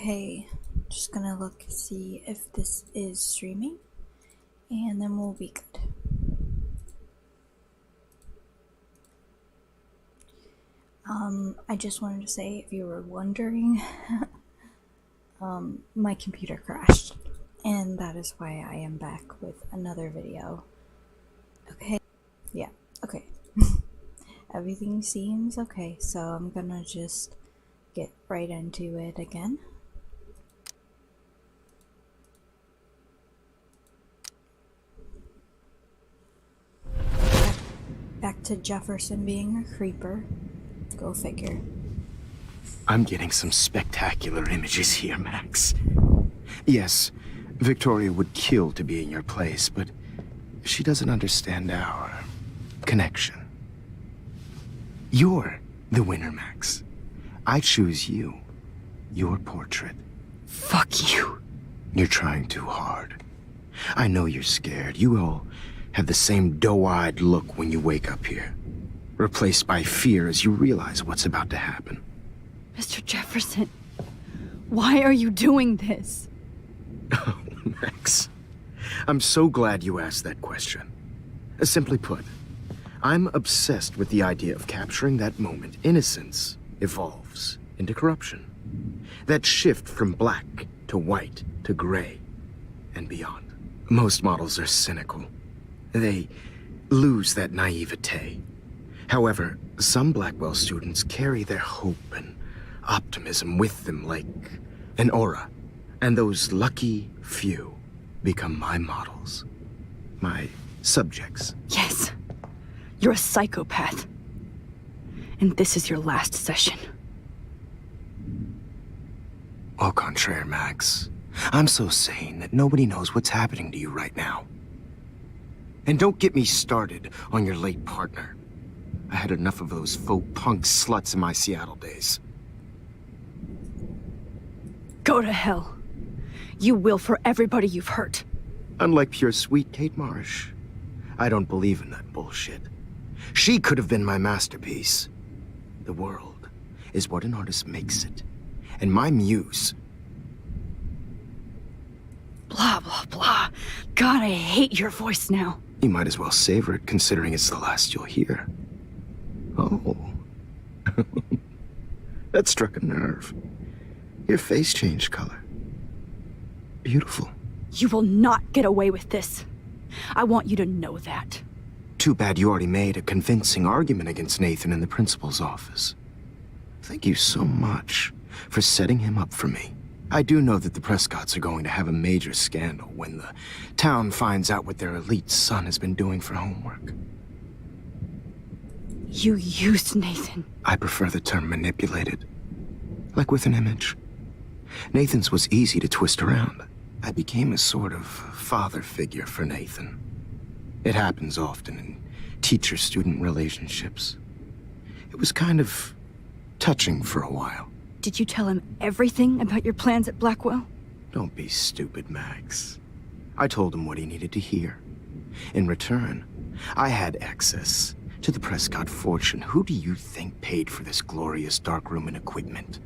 Okay, just gonna look see if this is streaming, and then we'll be good. I just wanted to say, if you were wondering, my computer crashed, and that is why I am back with another video. Okay, yeah, okay. Everything seems okay, so I'm gonna just get right into it again. Back to Jefferson being a creeper. Go figure. I'm getting some spectacular images here, Max. Yes, Victoria would kill to be in your place, but she doesn't understand our connection. You're the winner, Max. I choose you. Your portrait. Fuck you. You're trying too hard. I know you're scared. You all have the same doe-eyed look when you wake up here, replaced by fear as you realize what's about to happen. Mr. Jefferson, why are you doing this? Oh, Max. I'm so glad you asked that question. Simply put, I'm obsessed with the idea of capturing that moment innocence evolves into corruption. That shift from black to white to gray and beyond. Most models are cynical. They lose that naivete. However, some Blackwell students carry their hope and optimism with them like an aura. And those lucky few become my models. My subjects. Yes. You're a psychopath. And this is your last session. Au contraire, Max. I'm so sane that nobody knows what's happening to you right now. And don't get me started on your late partner. I had enough of those faux punk sluts in my Seattle days. Go to hell. You will for everybody you've hurt. Unlike pure sweet Kate Marsh, I don't believe in that bullshit. She could have been my masterpiece. The world is what an artist makes it. And my muse... Blah, blah, blah. God, I hate your voice now. You might as well savor it, considering it's the last you'll hear. Oh. That struck a nerve. Your face changed color. Beautiful. You will not get away with this. I want you to know that. Too bad you already made a convincing argument against Nathan in the principal's office. Thank you so much for setting him up for me. I do know that the Prescotts are going to have a major scandal when the town finds out what their elite son has been doing for homework. You used Nathan. I prefer the term manipulated. Like with an image. Nathan's was easy to twist around. I became a sort of father figure for Nathan. It happens often in teacher-student relationships. It was kind of touching for a while. Did you tell him everything about your plans at Blackwell? Don't be stupid, Max. I told him what he needed to hear. In return, I had access to the Prescott fortune. Who do you think paid for this glorious darkroom and equipment?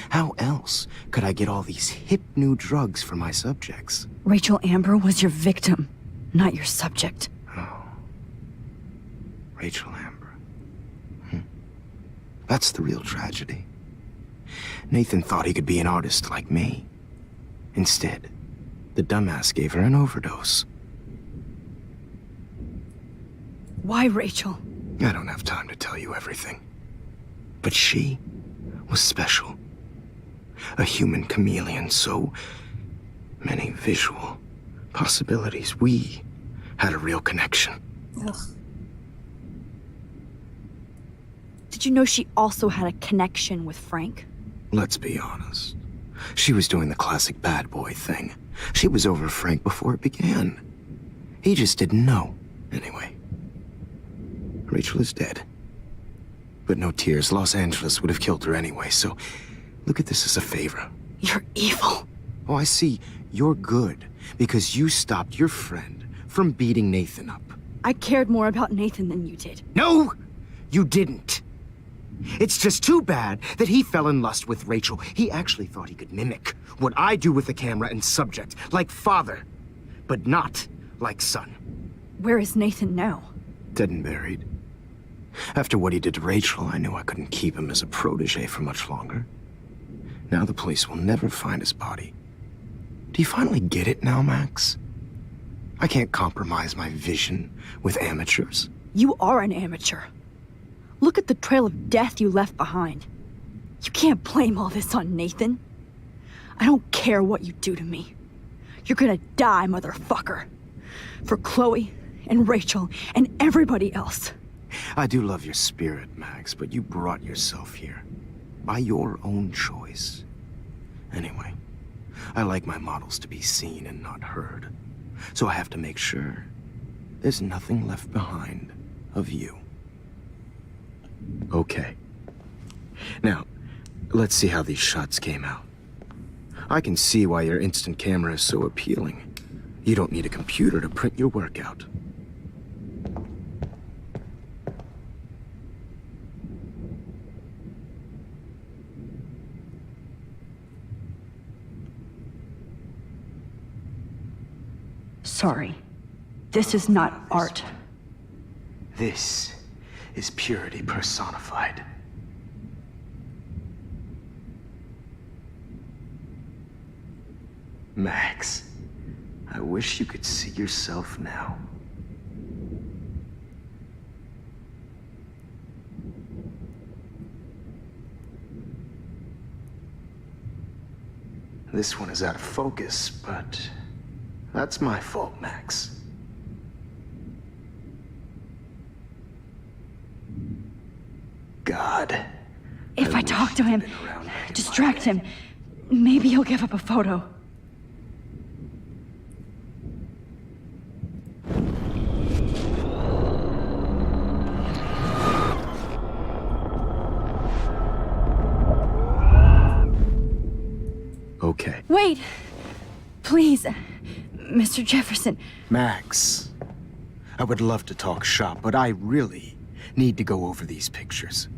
How else could I get all these hip new drugs for my subjects? Rachel Amber was your victim, not your subject. Oh. Rachel Amber. That's the real tragedy. Nathan thought he could be an artist like me. Instead, the dumbass gave her an overdose. Why Rachel? I don't have time to tell you everything. But she was special. A human chameleon, so many visual possibilities. We had a real connection. Ugh. Did you know she also had a connection with Frank? Let's be honest. She was doing the classic bad boy thing. She was over Frank before it began. He just didn't know. Anyway, Rachel is dead. But no tears. Los Angeles would have killed her anyway, so look at this as a favor. You're evil. Oh, I see. You're good because you stopped your friend from beating Nathan up. I cared more about Nathan than you did. No, you didn't. It's just too bad that he fell in lust with Rachel. He actually thought he could mimic what I do with the camera and subject, like father, but not like son. Where is Nathan now? Dead and buried. After what he did to Rachel, I knew I couldn't keep him as a protege for much longer. Now the police will never find his body. Do you finally get it now, Max? I can't compromise my vision with amateurs. You are an amateur. Look at the trail of death you left behind. You can't blame all this on Nathan. I don't care what you do to me. You're gonna die, motherfucker. For Chloe and Rachel and everybody else. I do love your spirit, Max, but you brought yourself here. By your own choice. Anyway, I like my models to be seen and not heard. So I have to make sure there's nothing left behind of you. Okay. Now, let's see how these shots came out. I can see why your instant camera is so appealing. You don't need a computer to print your work out. Sorry. This is not art. This is purity personified. Max, I wish you could see yourself now. This one is out of focus, but that's my fault, Max. God. If I talk to him, distract him, maybe he'll give up a photo. Okay. Wait! Please, Mr. Jefferson. Max, I would love to talk shop, but I really need to go over these pictures.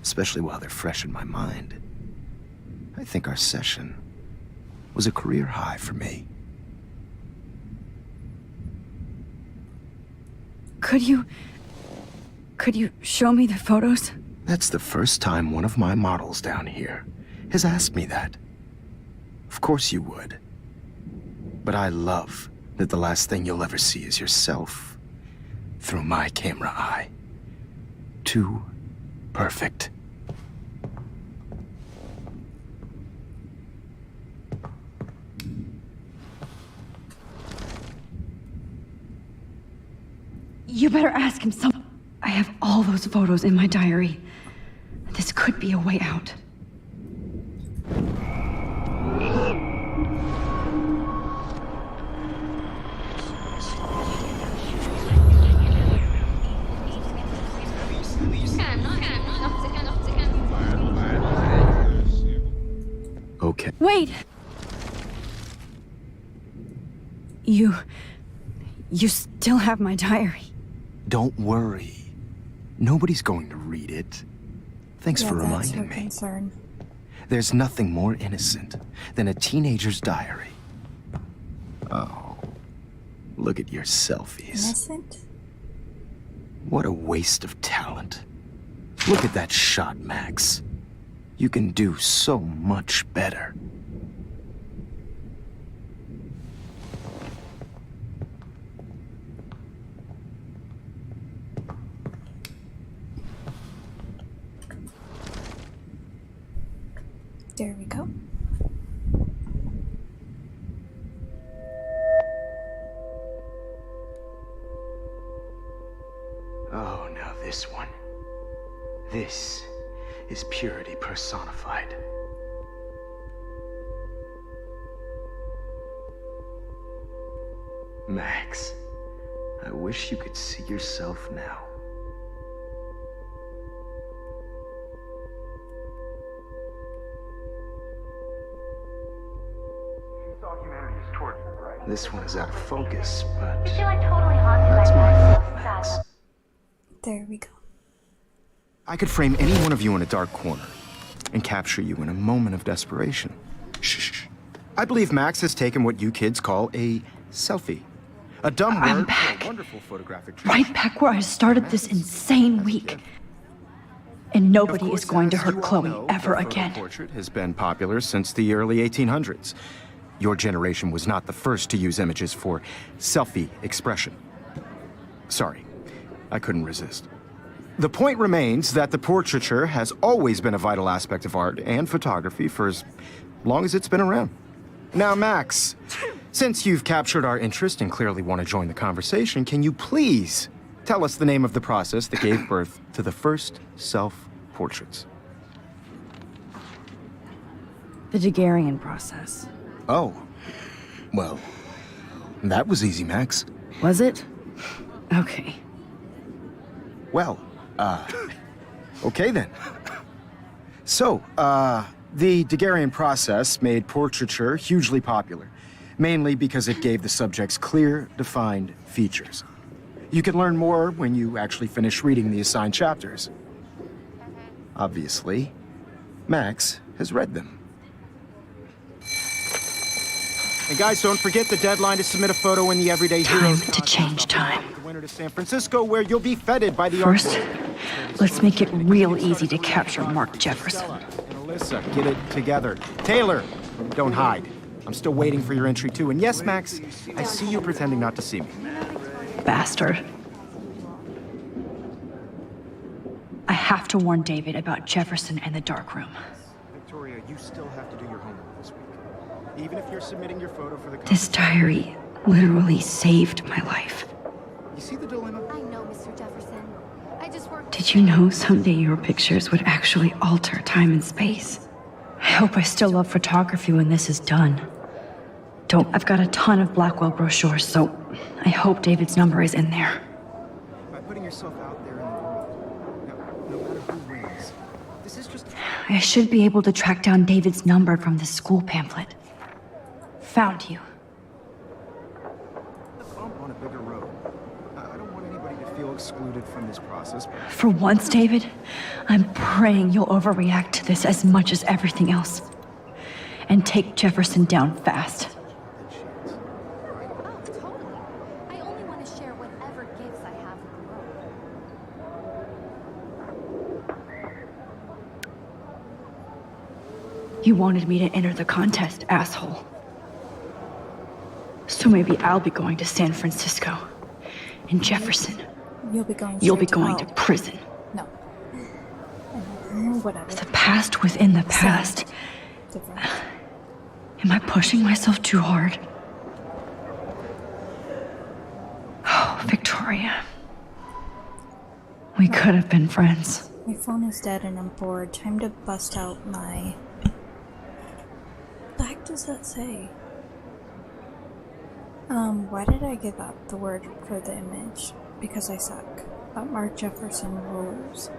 Especially while they're fresh in my mind. I think our session was a career high for me. Could you show me the photos? That's the first time one of my models down here has asked me that. Of course you would. But I love that the last thing you'll ever see is yourself through my camera eye. Too perfect. You better ask him some. I have all those photos in my diary. This could be a way out. Okay. Wait! You still have my diary. Don't worry. Nobody's going to read it. Thanks for reminding me. Concern. There's nothing more innocent than a teenager's diary. Oh, look at your selfies. Innocent? What a waste of talent. Look at that shot, Max. You can do so much better. There we go. Oh, now this one. This is purity personified. Max, I wish you could see yourself now. This one is out of focus, but I feel like totally haunted that's by my that. fault, Max. There we go. I could frame any one of you in a dark corner and capture you in a moment of desperation. Shh. I believe Max has taken what you kids call a selfie. A dumb I'm word back. for a wonderful photographic Right back where I started this insane week. And nobody is going to hurt Chloe ever again. The portrait has been popular since the early 1800s. Your generation was not the first to use images for selfie expression. Sorry, I couldn't resist. The point remains that the portraiture has always been a vital aspect of art and photography for as long as it's been around. Now, Max, since you've captured our interest and clearly want to join the conversation, can you please tell us the name of the process that gave birth to the first self-portraits? The Daguerrean process. Oh, well, that was easy, Max. Was it? Okay. Well, okay then. So, the Daguerrean process made portraiture hugely popular, mainly because it gave the subjects clear, defined features. You can learn more when you actually finish reading the assigned chapters. Obviously, Max has read them. And guys, don't forget the deadline to submit a photo in the Everyday Heroes. Time to change time. The winner to San Francisco, where you'll be feted by the First, let's make it real easy to capture Mark Jefferson. And Alyssa, get it together. Taylor, don't hide. I'm still waiting for your entry too. And yes, Max, I see you pretending not to see me. Bastard. I have to warn David about Jefferson and the dark room. Victoria, you still have to do your homework this week. Even if you're submitting your photo for the This diary literally saved my life. You see the dilemma? I know, Mr. Jefferson. I just worked. Did you know someday your pictures would actually alter time and space? I hope I still love photography when this is done. I've got a ton of Blackwell brochures, so I hope David's number is in there. By putting yourself out there in the world, no matter who wins, this is just... I should be able to track down David's number from the school pamphlet. Found you. bump on a bigger road. I don't want anybody to feel excluded from this process, but... For once, David, I'm praying you'll overreact to this as much as everything else. And take Jefferson down fast. Oh, totally. I only want to share whatever gifts I have with the world. You wanted me to enter the contest, asshole. So maybe I'll be going to San Francisco. And Jefferson, You'll be going to prison. No. Whatever. The past within the past. Different. Am I pushing myself too hard? Oh, Victoria. We could have been friends. My phone is dead and I'm bored. Time to bust out my... What the heck does that say? Why did I give up the word for the image? Because I suck. But Mark Jefferson rules.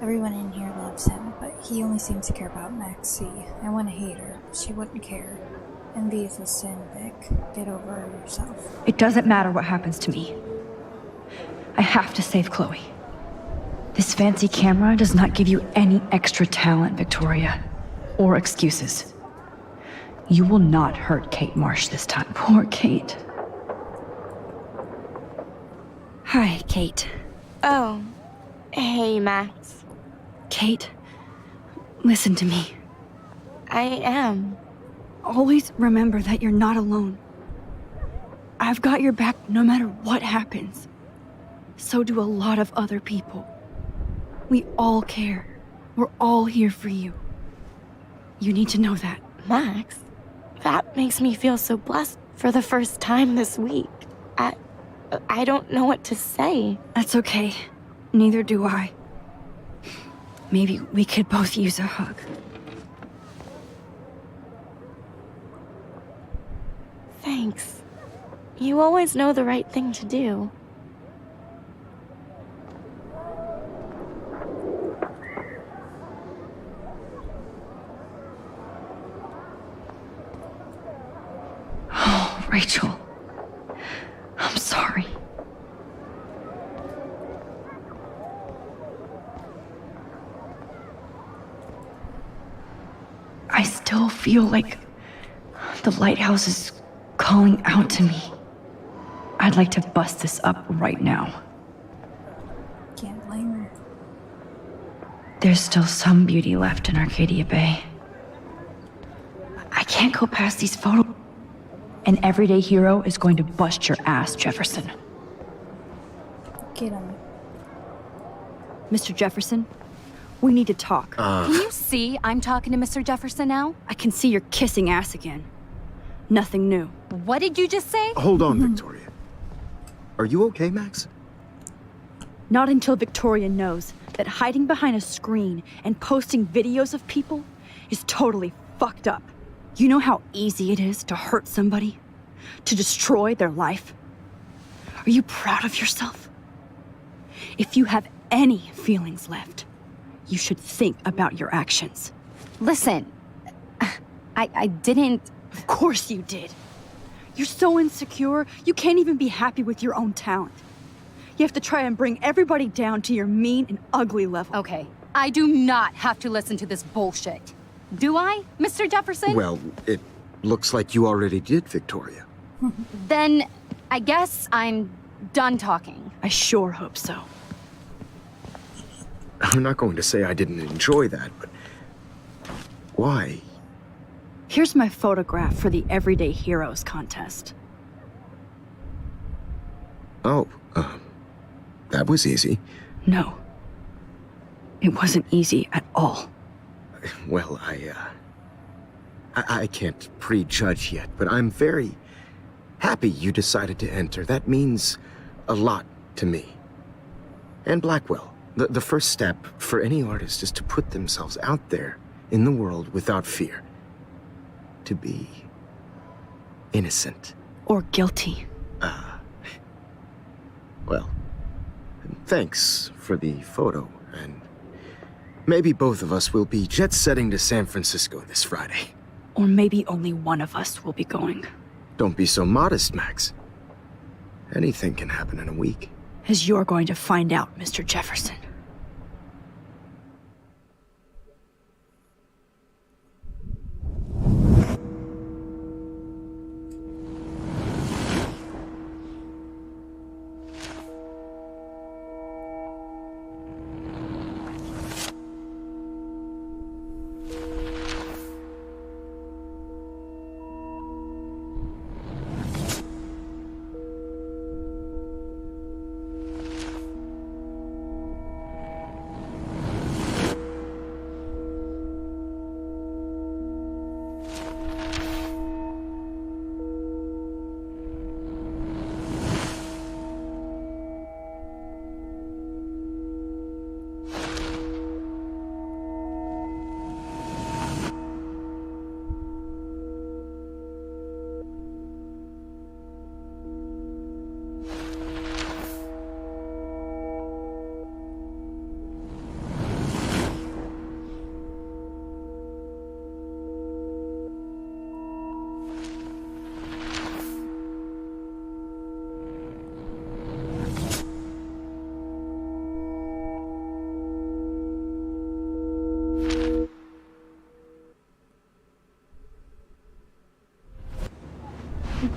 Everyone in here loves him, but he only seems to care about Maxie. I want to hate her, but she wouldn't care. Envy is a sin, Vic. Get over it yourself. It doesn't matter what happens to me. I have to save Chloe. This fancy camera does not give you any extra talent, Victoria. Or excuses. You will not hurt Kate Marsh this time. Poor Kate. Hi, Kate. Oh. Hey, Max. Kate, listen to me. I am. Always remember that you're not alone. I've got your back no matter what happens. So do a lot of other people. We all care. We're all here for you. You need to know that. Max, that makes me feel so blessed for the first time this week. I don't know what to say. That's okay. Neither do I. Maybe we could both use a hug. Thanks. You always know the right thing to do. Oh, Rachel. I'm sorry. I still feel like the lighthouse is calling out to me. I'd like to bust this up right now. Can't blame her. There's still some beauty left in Arcadia Bay. I can't go past these photos. An everyday hero is going to bust your ass, Jefferson. Get him. Mr. Jefferson, we need to talk. Can you see I'm talking to Mr. Jefferson now? I can see you're kissing ass again. Nothing new. What did you just say? Hold on, Victoria. Are you okay, Max? Not until Victoria knows that hiding behind a screen and posting videos of people is totally fucked up. You know how easy it is to hurt somebody? To destroy their life? Are you proud of yourself? If you have any feelings left, you should think about your actions. Listen, I didn't... Of course you did. You're so insecure, you can't even be happy with your own talent. You have to try and bring everybody down to your mean and ugly level. Okay, I do not have to listen to this bullshit. Do I, Mr. Jefferson? Well, it looks like you already did, Victoria. Then I guess I'm done talking. I sure hope so. I'm not going to say I didn't enjoy that, but why? Here's my photograph for the Everyday Heroes contest. Oh, that was easy. No. It wasn't easy at all. Well, I can't prejudge yet, but I'm very happy you decided to enter. That means a lot to me. And Blackwell. The first step for any artist is to put themselves out there in the world without fear. To be innocent. Or guilty. Well, thanks for the photo, and maybe both of us will be jet-setting to San Francisco this Friday. Or maybe only one of us will be going. Don't be so modest, Max. Anything can happen in a week. As you're going to find out, Mr. Jefferson.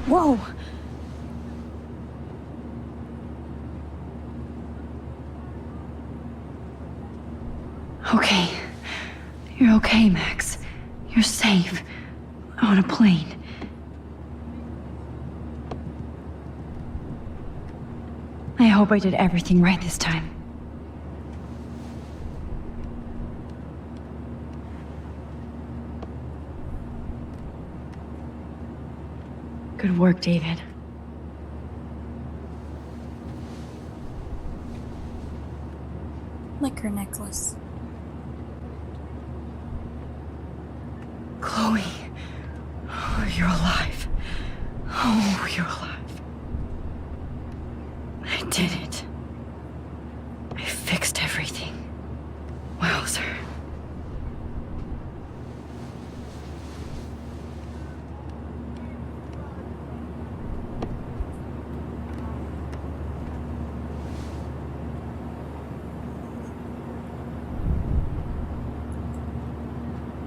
Whoa! Okay. You're okay, Max. You're safe. On a plane. I hope I did everything right this time. Good work, David. Like her necklace. Chloe. Oh, you're alive. Oh, you're alive. I did it. I fixed everything. Wowzer.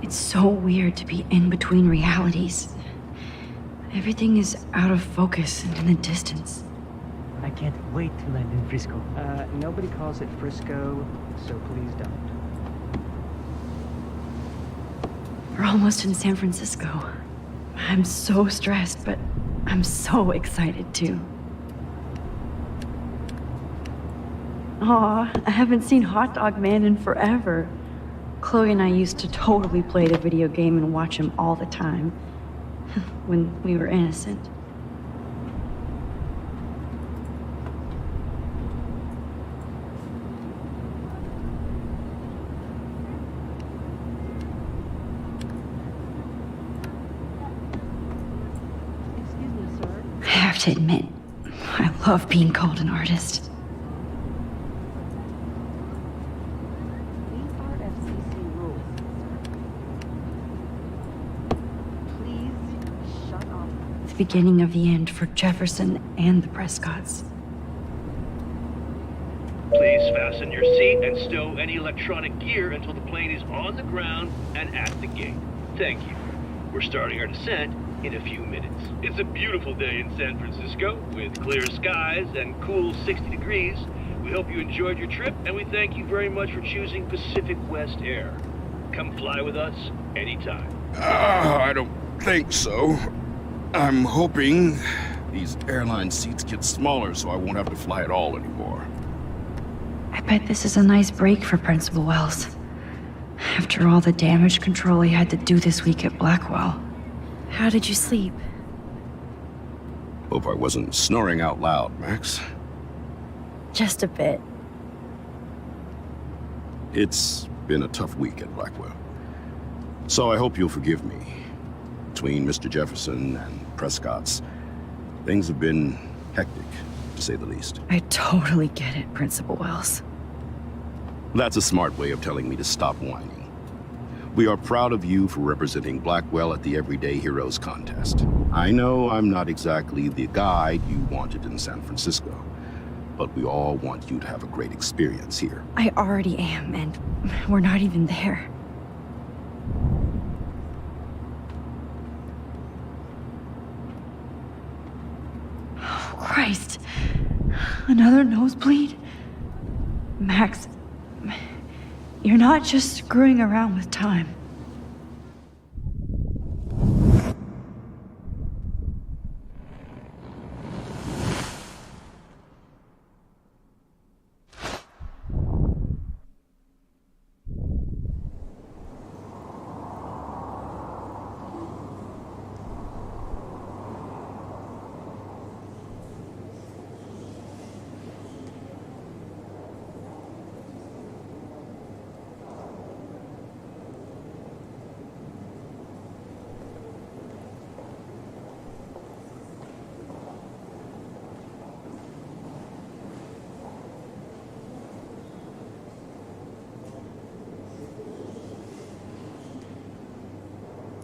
It's so weird to be in between realities. Everything is out of focus and in the distance. I can't wait to land in Frisco. Nobody calls it Frisco, so please don't. We're almost in San Francisco. I'm so stressed, but I'm so excited too. Aw, I haven't seen Hot Dog Man in forever. Chloe and I used to totally play the video game and watch him all the time. When we were innocent. Excuse me, sir. I have to admit, I love being called an artist. These are FCC rules. Please shut up. The beginning of the end for Jefferson and the Prescotts. Please fasten your seat and stow any electronic gear until the plane is on the ground and at the gate. Thank you. We're starting our descent in a few minutes. It's a beautiful day in San Francisco with clear skies and cool 60 degrees. We hope you enjoyed your trip, and we thank you very much for choosing Pacific West Air. Come fly with us anytime. I don't think so. I'm hoping these airline seats get smaller so I won't have to fly at all anymore. I bet this is a nice break for Principal Wells. After all the damage control he had to do this week at Blackwell. How did you sleep? Hope I wasn't snoring out loud, Max. Just a bit. It's been a tough week at Blackwell. So I hope you'll forgive me. Between Mr. Jefferson and Prescott's, things have been hectic, to say the least. I totally get it, Principal Wells. That's a smart way of telling me to stop whining. We are proud of you for representing Blackwell at the Everyday Heroes contest. I know I'm not exactly the guide you wanted in San Francisco, but we all want you to have a great experience here. I already am, and we're not even there. Oh, Christ. Another nosebleed? Max, you're not just screwing around with time.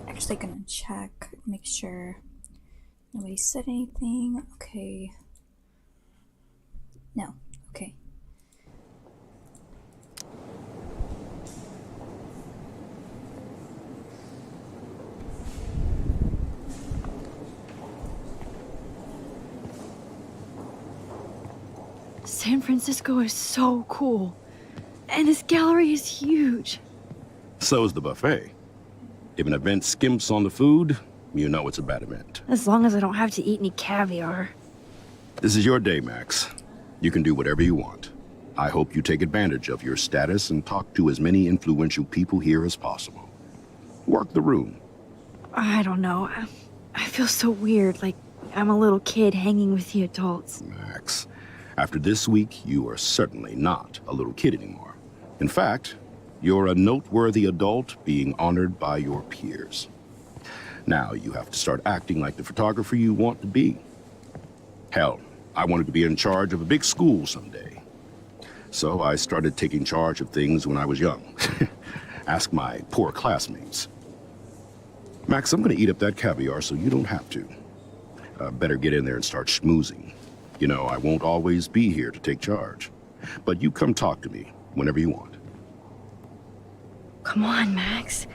Actually gonna check, make sure nobody said anything. Okay. No. Okay. San Francisco is so cool. And this gallery is huge. So is the buffet. If an event skimps on the food, you know it's a bad event. As long as I don't have to eat any caviar. This is your day, Max. You can do whatever you want. I hope you take advantage of your status and talk to as many influential people here as possible. Work the room. I don't know. I feel so weird, like I'm a little kid hanging with the adults. Max, after this week, you are certainly not a little kid anymore. In fact, you're a noteworthy adult being honored by your peers. Now you have to start acting like the photographer you want to be. Hell, I wanted to be in charge of a big school someday. So I started taking charge of things when I was young. Ask my poor classmates. Max, I'm gonna eat up that caviar so you don't have to. Better get in there and start schmoozing. You know, I won't always be here to take charge. But you come talk to me whenever you want. Come on, Max.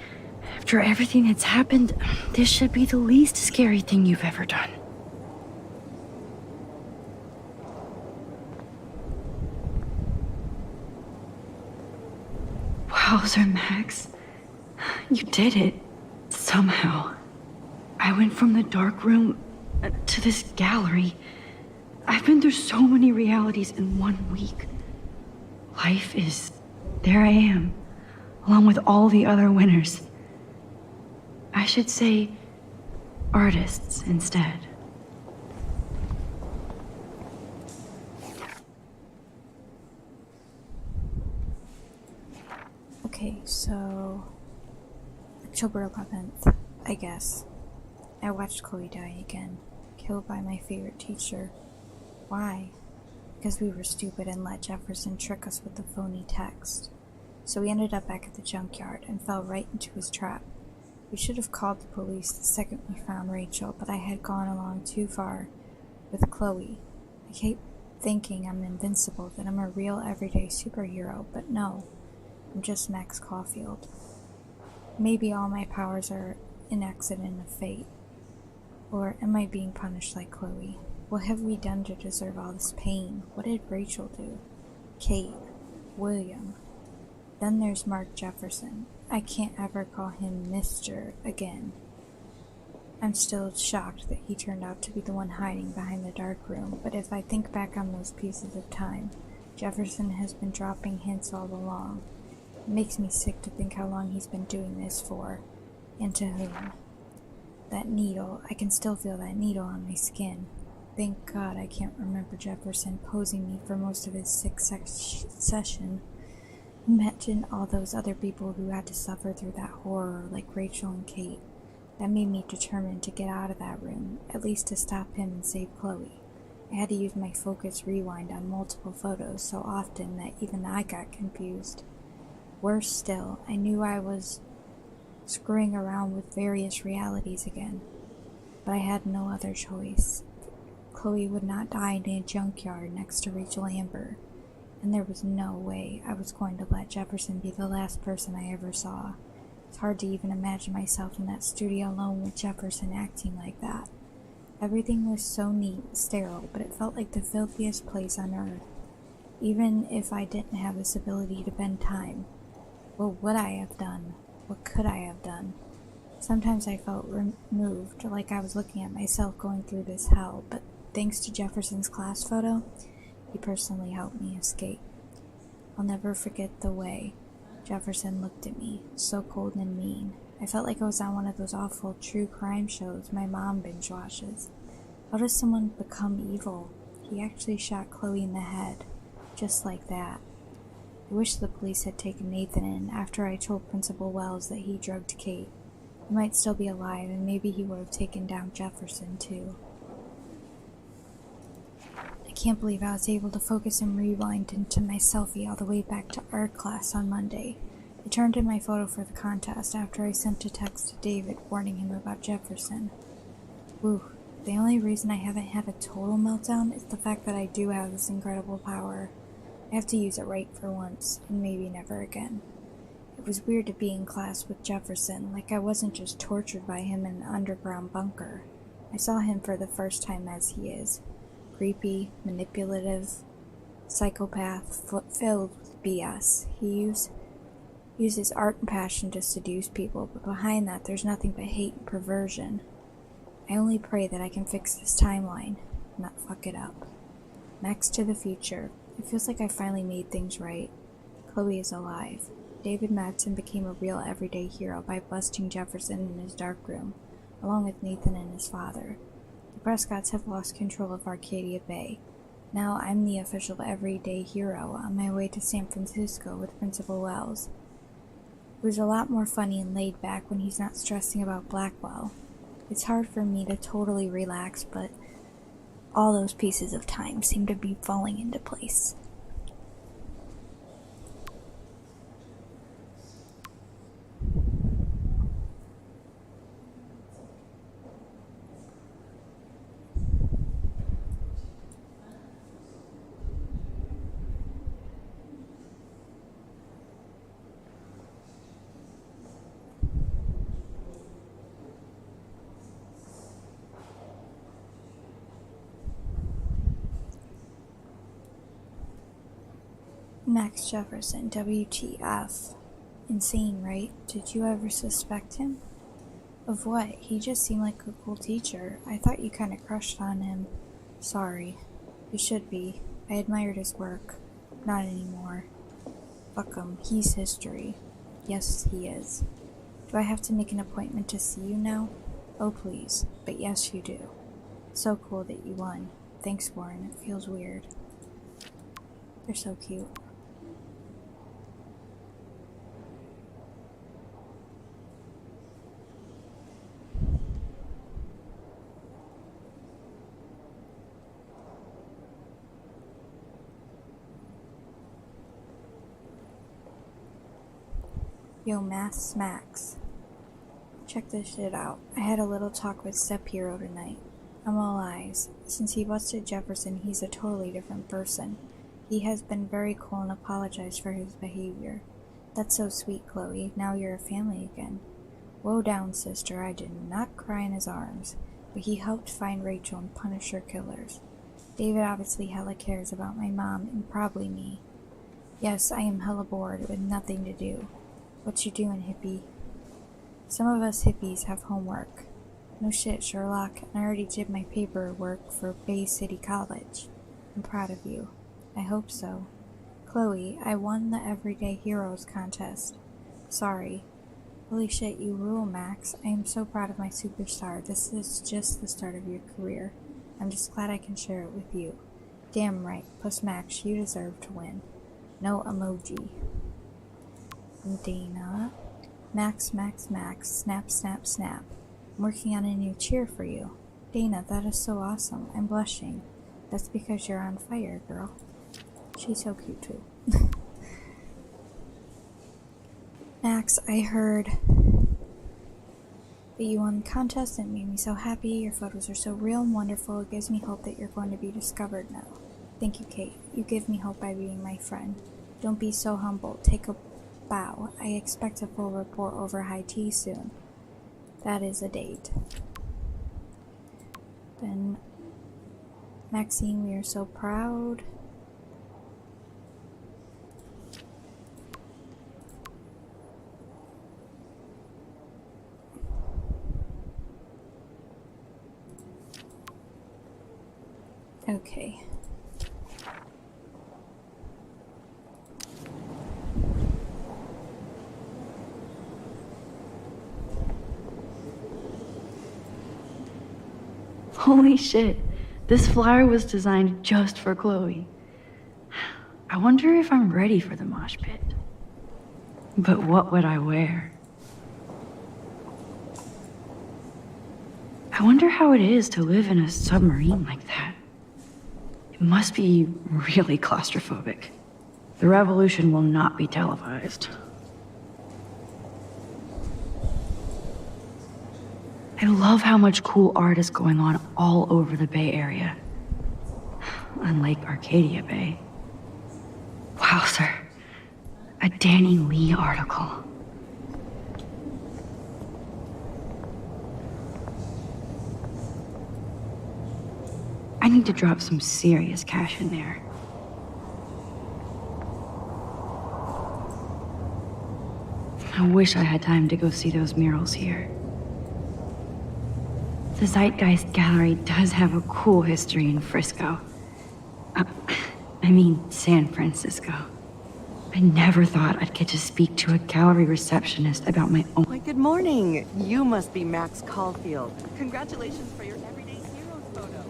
After everything that's happened, this should be the least scary thing you've ever done. Wowzer, Max. You did it. Somehow. I went from the dark room to this gallery. I've been through so many realities in 1 week. Life is... There I am, along with all the other winners. I should say artists instead. Okay, so October 11th, I guess. I watched Chloe die again, killed by my favorite teacher. Why? Because we were stupid and let Jefferson trick us with the phony text. So we ended up back at the junkyard and fell right into his trap. We should have called the police the second we found Rachel, but I had gone along too far with Chloe. I kept thinking I'm invincible, that I'm a real everyday superhero, but no, I'm just Max Caulfield. Maybe all my powers are an accident of fate. Or am I being punished like Chloe? What have we done to deserve all this pain? What did Rachel do? Kate? William? Then there's Mark Jefferson. I can't ever call him Mr. again. I'm still shocked that he turned out to be the one hiding behind the dark room, but if I think back on those pieces of time, Jefferson has been dropping hints all along. It makes me sick to think how long he's been doing this for, and to whom. That needle, I can still feel that needle on my skin. Thank God I can't remember Jefferson posing me for most of his sick session. Imagine all those other people who had to suffer through that horror, like Rachel and Kate. That made me determined to get out of that room, at least to stop him and save Chloe. I had to use my focus rewind on multiple photos so often that even I got confused. Worse still, I knew I was screwing around with various realities again. But I had no other choice. Chloe would not die in a junkyard next to Rachel Amber, and there was no way I was going to let Jefferson be the last person I ever saw. It's hard to even imagine myself in that studio alone with Jefferson acting like that. Everything was so neat and sterile, but it felt like the filthiest place on earth. Even if I didn't have this ability to bend time, what would I have done? What could I have done? Sometimes I felt removed, like I was looking at myself going through this hell, but thanks to Jefferson's class photo, he personally helped me escape. I'll never forget the way Jefferson looked at me, so cold and mean. I felt like I was on one of those awful true crime shows my mom binge watches. How does someone become evil? He actually shot Chloe in the head, just like that. I wish the police had taken Nathan in after I told Principal Wells that he drugged Kate. He might still be alive, and maybe he would have taken down Jefferson too. I can't believe I was able to focus and rewind into my selfie all the way back to art class on Monday. I turned in my photo for the contest after I sent a text to David warning him about Jefferson. Whew, the only reason I haven't had a total meltdown is the fact that I do have this incredible power. I have to use it right for once, and maybe never again. It was weird to be in class with Jefferson, like I wasn't just tortured by him in an underground bunker. I saw him for the first time as he is. Creepy, manipulative, psychopath, filled with BS. He uses art and passion to seduce people, but behind that there's nothing but hate and perversion. I only pray that I can fix this timeline, not fuck it up. Max to the future. It feels like I finally made things right. Chloe is alive. David Madsen became a real everyday hero by busting Jefferson in his darkroom, along with Nathan and his father. The Prescotts have lost control of Arcadia Bay. Now I'm the official everyday hero on my way to San Francisco with Principal Wells. It was a lot more funny and laid back when he's not stressing about Blackwell. It's hard for me to totally relax, but all those pieces of time seem to be falling into place. Max Jefferson, WTF. Insane, right? Did you ever suspect him? Of what? He just seemed like a cool teacher. I thought you kinda crushed on him. Sorry. You should be. I admired his work. Not anymore. Fuck him. He's history. Yes, he is. Do I have to make an appointment to see you now? Oh, please. But yes, you do. So cool that you won. Thanks, Warren. It feels weird. They're so cute. Yo, Maths Max. Check this shit out. I had a little talk with Step Hero tonight. I'm all eyes. Since he busted Jefferson, he's a totally different person. He has been very cool and apologized for his behavior. That's so sweet, Chloe. Now you're a family again. Woe down, sister. I did not cry in his arms, but he helped find Rachel and punish her killers. David obviously hella cares about my mom and probably me. Yes, I am hella bored with nothing to do. What you doing, hippie? Some of us hippies have homework. No shit, Sherlock, and I already did my paperwork for Bay City College. I'm proud of you. I hope so. Chloe, I won the Everyday Heroes contest. Sorry. Holy shit, you rule, Max. I am so proud of my superstar. This is just the start of your career. I'm just glad I can share it with you. Damn right, plus Max, you deserve to win. No emoji. Dana. Max, Max, Max. Snap, snap, snap. I'm working on a new cheer for you. Dana, that is so awesome. I'm blushing. That's because you're on fire, girl. She's so cute, too. Max, I heard that you won the contest and it made me so happy. Your photos are so real and wonderful. It gives me hope that you're going to be discovered now. Thank you, Kate. You give me hope by being my friend. Don't be so humble. Take a bow. I expect a full report over high tea soon. That is a date. Then, Maxine, we are so proud. Okay. Holy shit, this flyer was designed just for Chloe. I wonder if I'm ready for the mosh pit. But what would I wear? I wonder how it is to live in a submarine like that. It must be really claustrophobic. The revolution will not be televised. I love how much cool art is going on all over the Bay Area. Unlike Arcadia Bay. Wow, sir. A Danny Lee article. I need to drop some serious cash in there. I wish I had time to go see those murals here. The Zeitgeist Gallery does have a cool history in Frisco. I mean, San Francisco. I never thought I'd get to speak to a gallery receptionist about my own. Why, good morning. You must be Max Caulfield. Congratulations for your Everyday Heroes photo.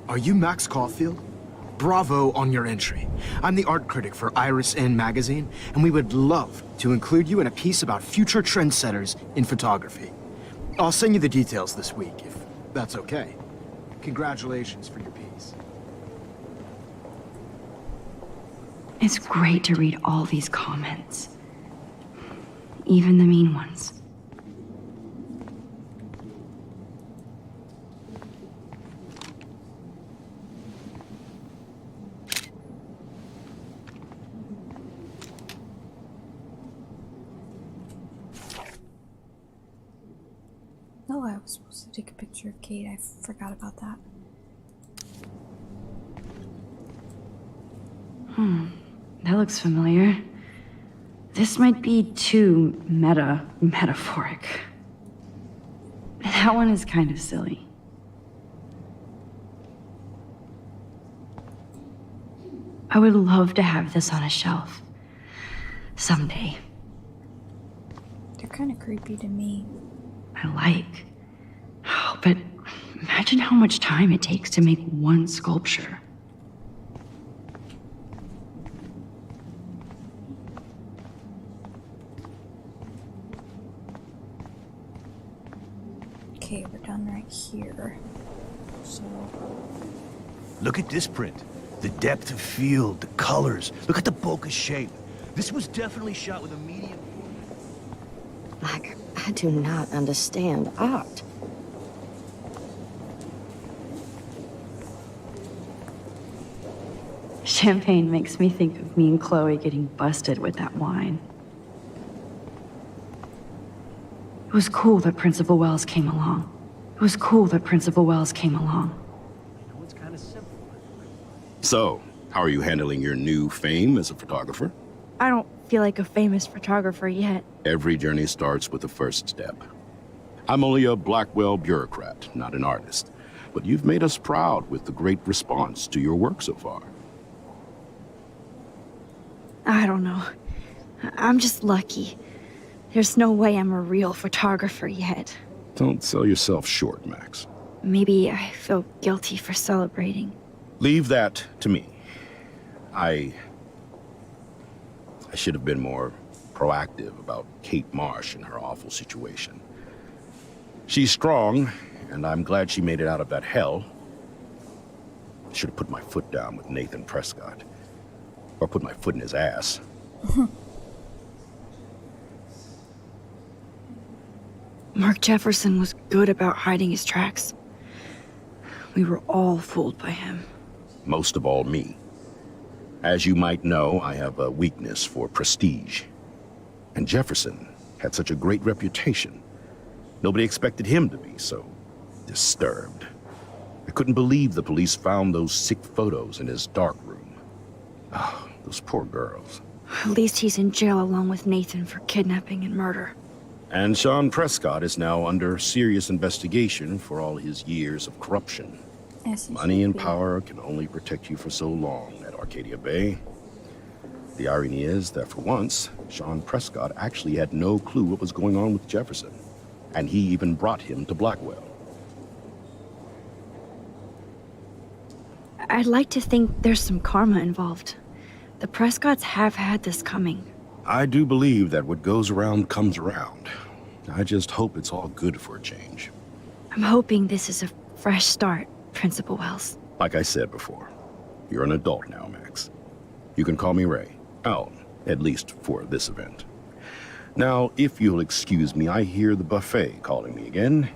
Are you Max Caulfield? Bravo on your entry. I'm the art critic for Iris N magazine, and we would love to include you in a piece about future trendsetters in photography. I'll send you the details this week, if that's okay. Congratulations for your piece. It's great to read all these comments. Even the mean ones. Oh, I was was supposed to take a picture of Kate. I forgot about that. That looks familiar. This might be too metaphoric. That one is kind of silly. I would love to have this on a shelf. Someday. They're kind of creepy to me. I like. Oh, but imagine how much time it takes to make one sculpture. Okay, we're done right here. So, Look at this print. The depth of field, the colors. Look at the bokeh shape. This was definitely shot with a medium. Like, I do not understand art. Champagne makes me think of me and Chloe getting busted with that wine. It was cool that Principal Wells came along. It was cool that Principal Wells came along. I know it's kind of simple. So, how are you handling your new fame as a photographer? I don't feel like a famous photographer yet. Every journey starts with the first step. I'm only a Blackwell bureaucrat, not an artist. But you've made us proud with the great response to your work so far. I don't know. I'm just lucky. There's no way I'm a real photographer yet. Don't sell yourself short, Max. Maybe I feel guilty for celebrating. Leave that to me. I should have been more proactive about Kate Marsh and her awful situation. She's strong, and I'm glad she made it out of that hell. I should have put my foot down with Nathan Prescott. Or put my foot in his ass. Mark Jefferson was good about hiding his tracks. We were all fooled by him. Most of all, me. As you might know, I have a weakness for prestige. And Jefferson had such a great reputation. Nobody expected him to be so disturbed. I couldn't believe the police found those sick photos in his dark room. Oh, those poor girls. At least he's in jail along with Nathan for kidnapping and murder. And Sean Prescott is now under serious investigation for all his years of corruption. as he Money should and be. power can only protect you for so long at Arcadia Bay. The irony is that for once, Sean Prescott actually had no clue what was going on with Jefferson. And he even brought him to Blackwell. I'd like to think there's some karma involved. The Prescotts have had this coming. I do believe that what goes around comes around. I just hope it's all good for a change. I'm hoping this is a fresh start, Principal Wells. Like I said before, you're an adult now, Max. You can call me Ray. Oh, at least for this event. Now, if you'll excuse me, I hear the buffet calling me again.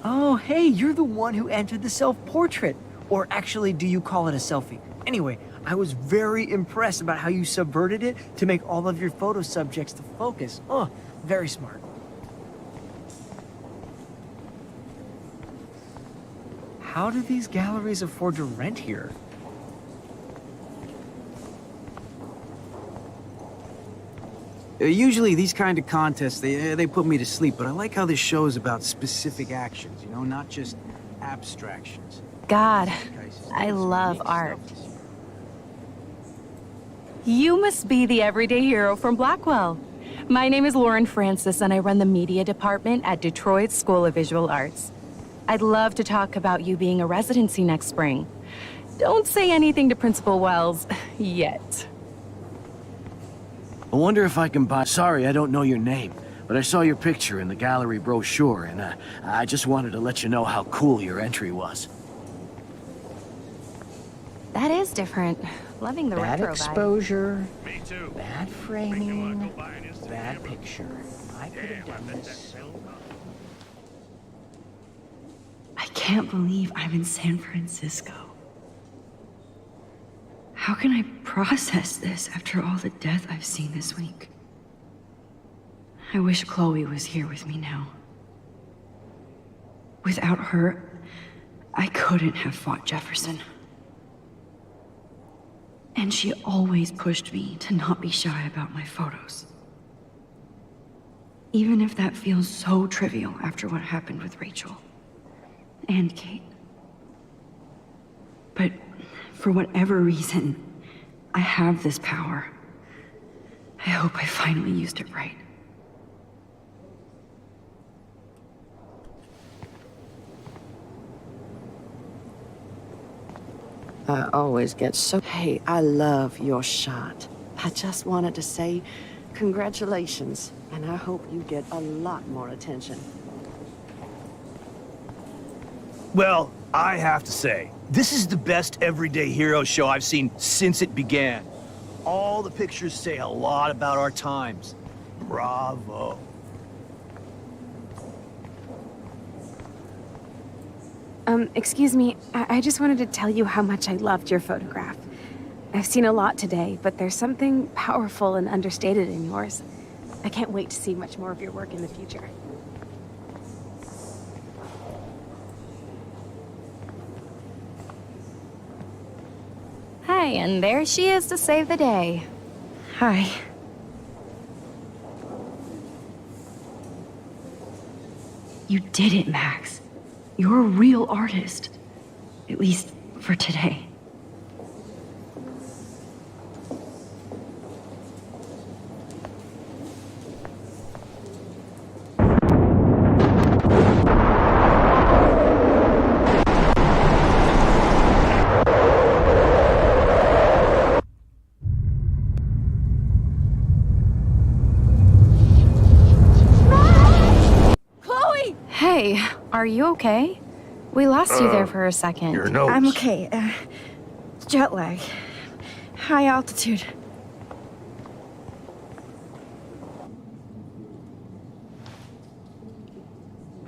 Oh, hey, you're the one who entered the self-portrait. Or actually, do you call it a selfie? Anyway, I was very impressed about how you subverted it to make all of your photo subjects the focus. Oh, very smart. How do these galleries afford to rent here? Usually these kind of contests, they put me to sleep, but I like how this show is about specific actions, you know, not just abstractions. God, I love art. You must be the everyday hero from Blackwell. My name is Lauren Francis, and I run the media department at Detroit School of Visual Arts. I'd love to talk about you being a residency next spring. Don't say anything to Principal Wells yet. I wonder if I can buy... Sorry, I don't know your name, but I saw your picture in the gallery brochure, and I just wanted to let you know how cool your entry was. That is different. Loving the Bad retro vibe. exposure, Me too. bad framing, bad picture. I could have done this. I can't believe I'm in San Francisco. How can I process this after all the death I've seen this week? I wish Chloe was here with me now. Without her, I couldn't have fought Jefferson. And she always pushed me to not be shy about my photos. Even if that feels so trivial after what happened with Rachel and Kate. But for whatever reason, I have this power. I hope I finally used it right. I always get so... Hey, I love your shot. I just wanted to say congratulations, and I hope you get a lot more attention. Well, I have to say, this is the best everyday hero show I've seen since it began. All the pictures say a lot about our times. Bravo. Excuse me, I just wanted to tell you how much I loved your photograph. I've seen a lot today, but there's something powerful and understated in yours. I can't wait to see much more of your work in the future. Hi, and there she is to save the day. Hi. You did it, Max. You're a real artist. At least for today. Hey, are you okay? We lost you there for a second. Your nose. I'm okay. Jet lag. High altitude.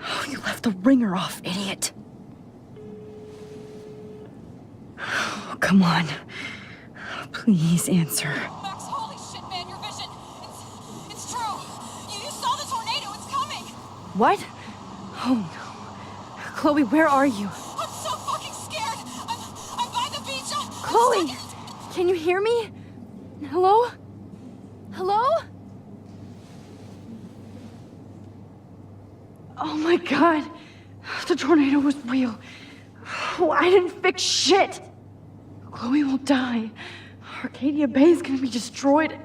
Oh, you left the ringer off, idiot. Oh, come on. Please answer. Max, holy shit, man, your vision. It's true. You saw the tornado. It's coming. What? Oh no. Chloe, where are you? I'm so fucking scared. I'm by the beach. Chloe! Can you hear me? Hello? Hello? Oh my god. The tornado was real. Oh, I didn't fix shit. Chloe will die. Arcadia Bay is gonna be destroyed.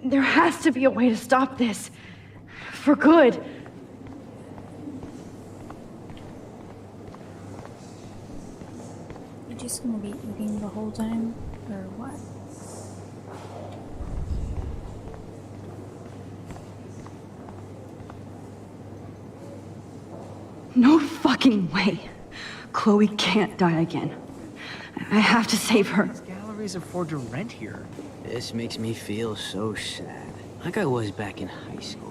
There has to be a way to stop this. For good. You just gonna be eating the whole time, or what? No fucking way. Chloe can't die again. I have to save her. These galleries afford to rent here. This makes me feel so sad. Like I was back in high school.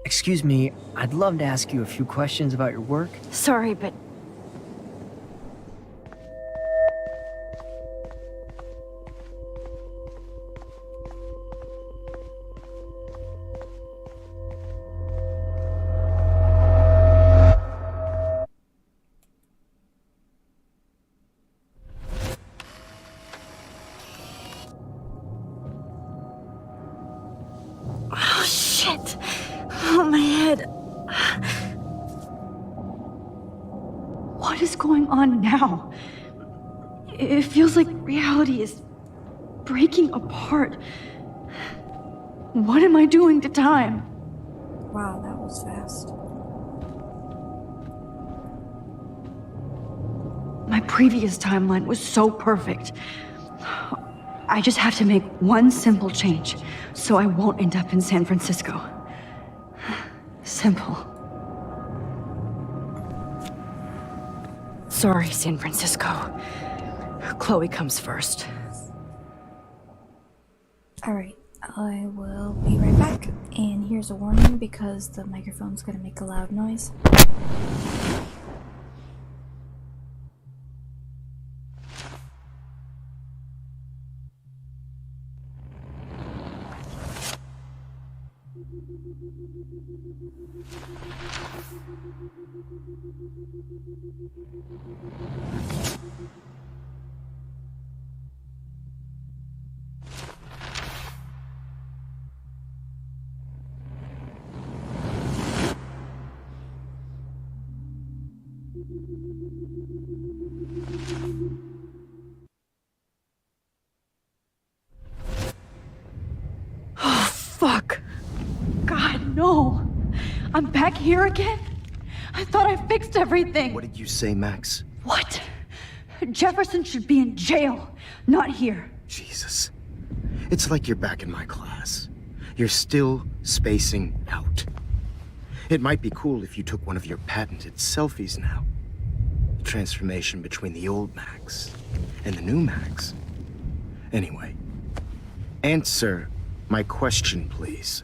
Excuse me, I'd love to ask you a few questions about your work. Sorry, but oh shit. Oh, my head. What is going on now? It feels like reality is breaking apart. What am I doing to time? Wow, that was fast. My previous timeline was so perfect. I just have to make one simple change, so I won't end up in San Francisco. Simple. Sorry, San Francisco. Chloe comes first. Alright, I will be right back. And here's a warning because the microphone's gonna make a loud noise. Oh, fuck. God, no. I'm back here again? I thought I fixed everything. What did you say, Max? What? Jefferson should be in jail, not here. Jesus. It's like you're back in my class. You're still spacing out. It might be cool if you took one of your patented selfies now. The transformation between the old Max and the new Max. Anyway, answer my question, please.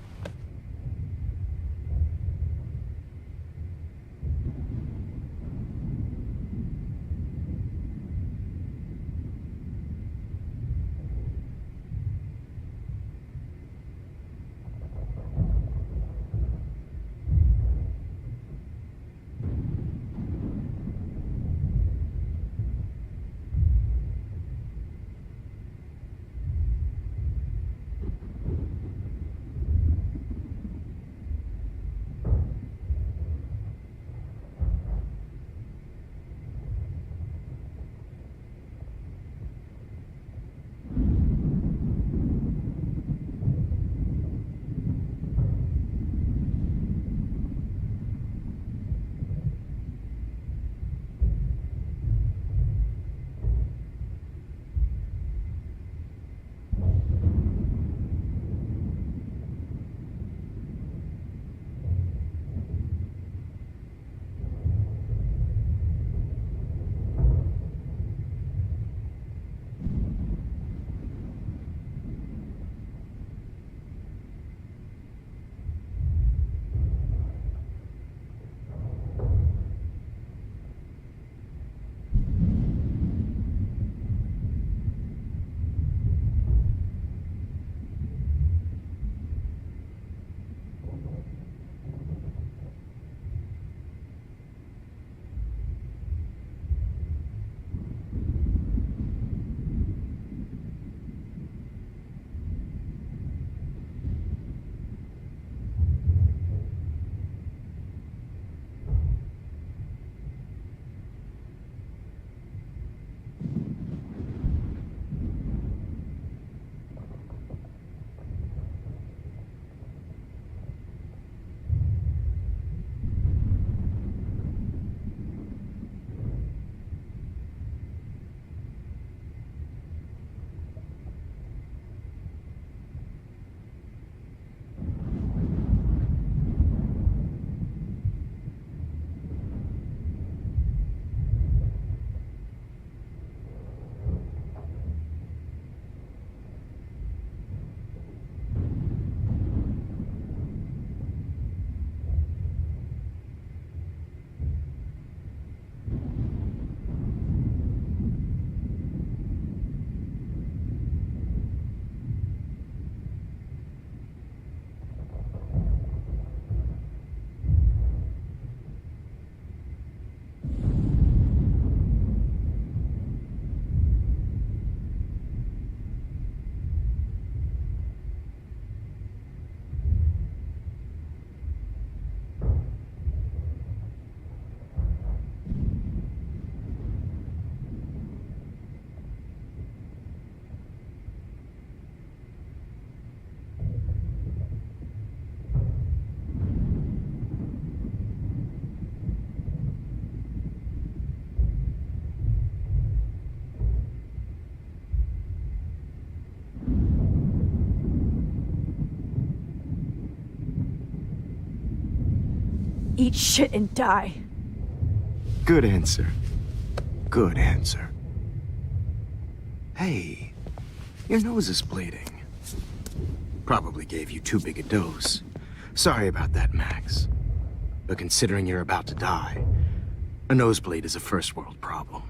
Eat shit and die. Good answer. Good answer. Hey, your nose is bleeding. Probably gave you too big a dose. Sorry about that, Max. But considering you're about to die, a nosebleed is a first world problem.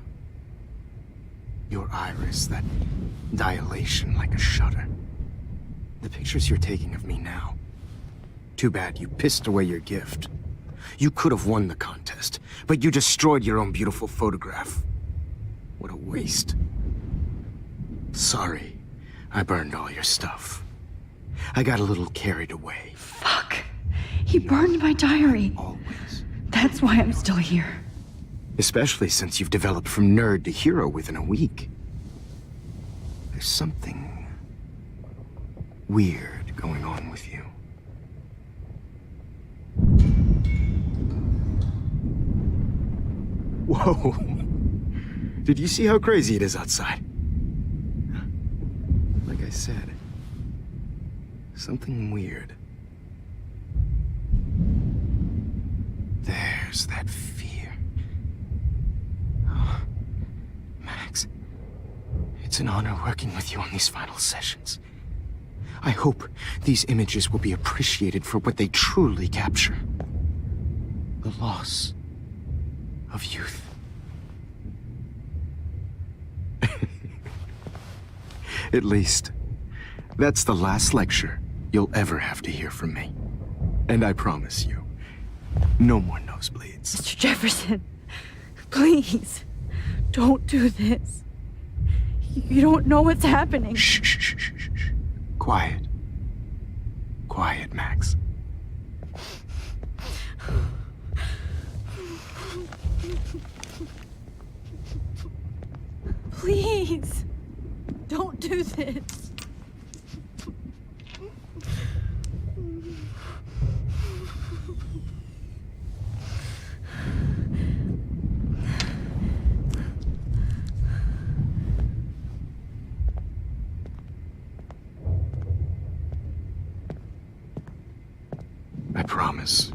Your iris, that dilation like a shutter. The pictures you're taking of me now. Too bad you pissed away your gift. You could have won the contest, but you destroyed your own beautiful photograph. What a waste. Sorry, I burned all your stuff. I got a little carried away. Fuck. He burned my diary. Always. That's why I'm still here. Especially since you've developed from nerd to hero within a week. There's something weird going on with you. Whoa! Did you see how crazy it is outside? Like I said, something weird. There's that fear. Oh, Max, it's an honor working with you on these final sessions. I hope these images will be appreciated for what they truly capture. The loss of youth. At least, that's the last lecture you'll ever have to hear from me. And I promise you, no more nosebleeds. Mr. Jefferson, please, don't do this. You don't know what's happening. Shh, shh, shh, shh, shh. Quiet. Quiet, Max. Please, don't do this. I promise,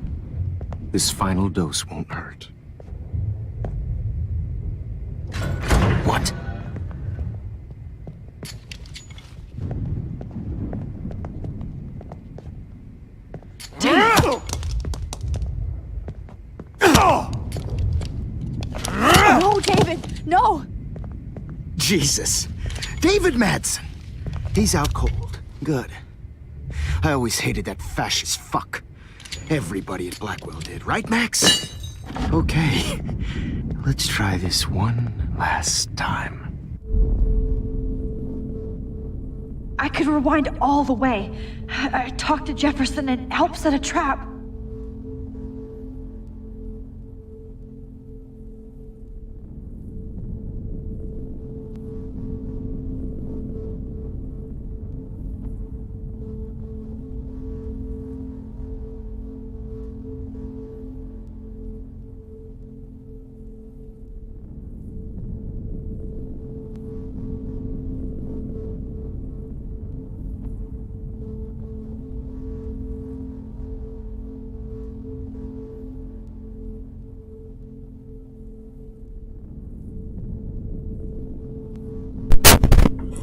this final dose won't hurt. What? No, David, no! Jesus. David Madsen. He's out cold. Good. I always hated that fascist fuck. Everybody at Blackwell did, right, Max? Okay. Let's try this one last time. I could rewind all the way. I talked to Jefferson and helped set a trap.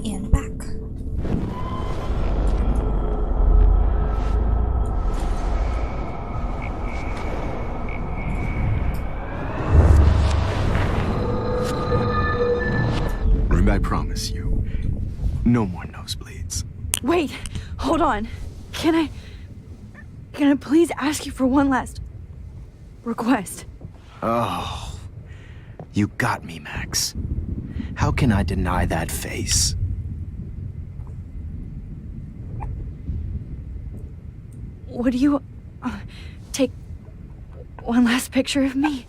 And back. And I promise you, no more nosebleeds. Wait, hold on. Can I please ask you for one last request? Oh, you got me, Max. How can I deny that face? Would you take one last picture of me?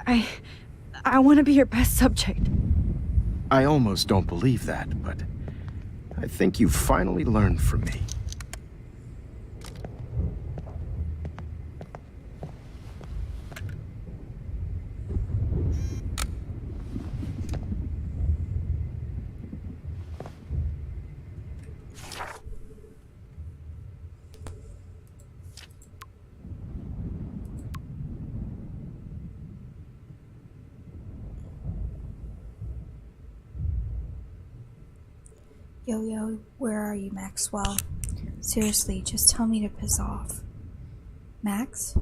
I want to be your best subject. I almost don't believe that, but I think you've finally learned from me. Yo, where are you, Maxwell? Seriously, just tell me to piss off. Max?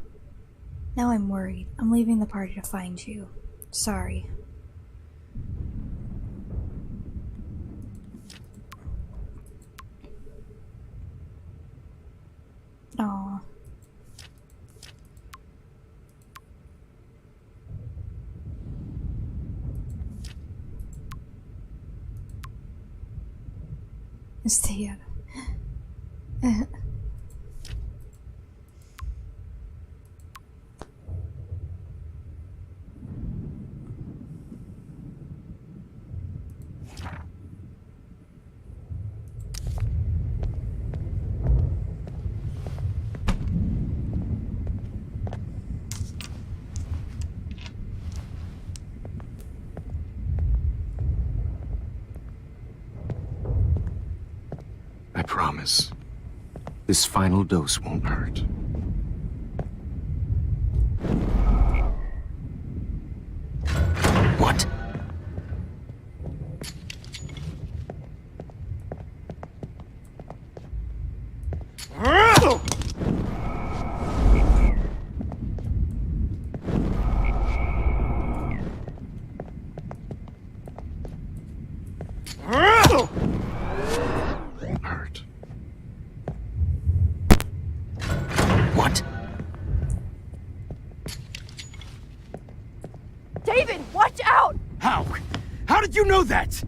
Now I'm worried. I'm leaving the party to find you. Sorry. Aw. Stay out. I promise. This final dose won't hurt. What? Hurt. What? David, watch out! How? How did you know that?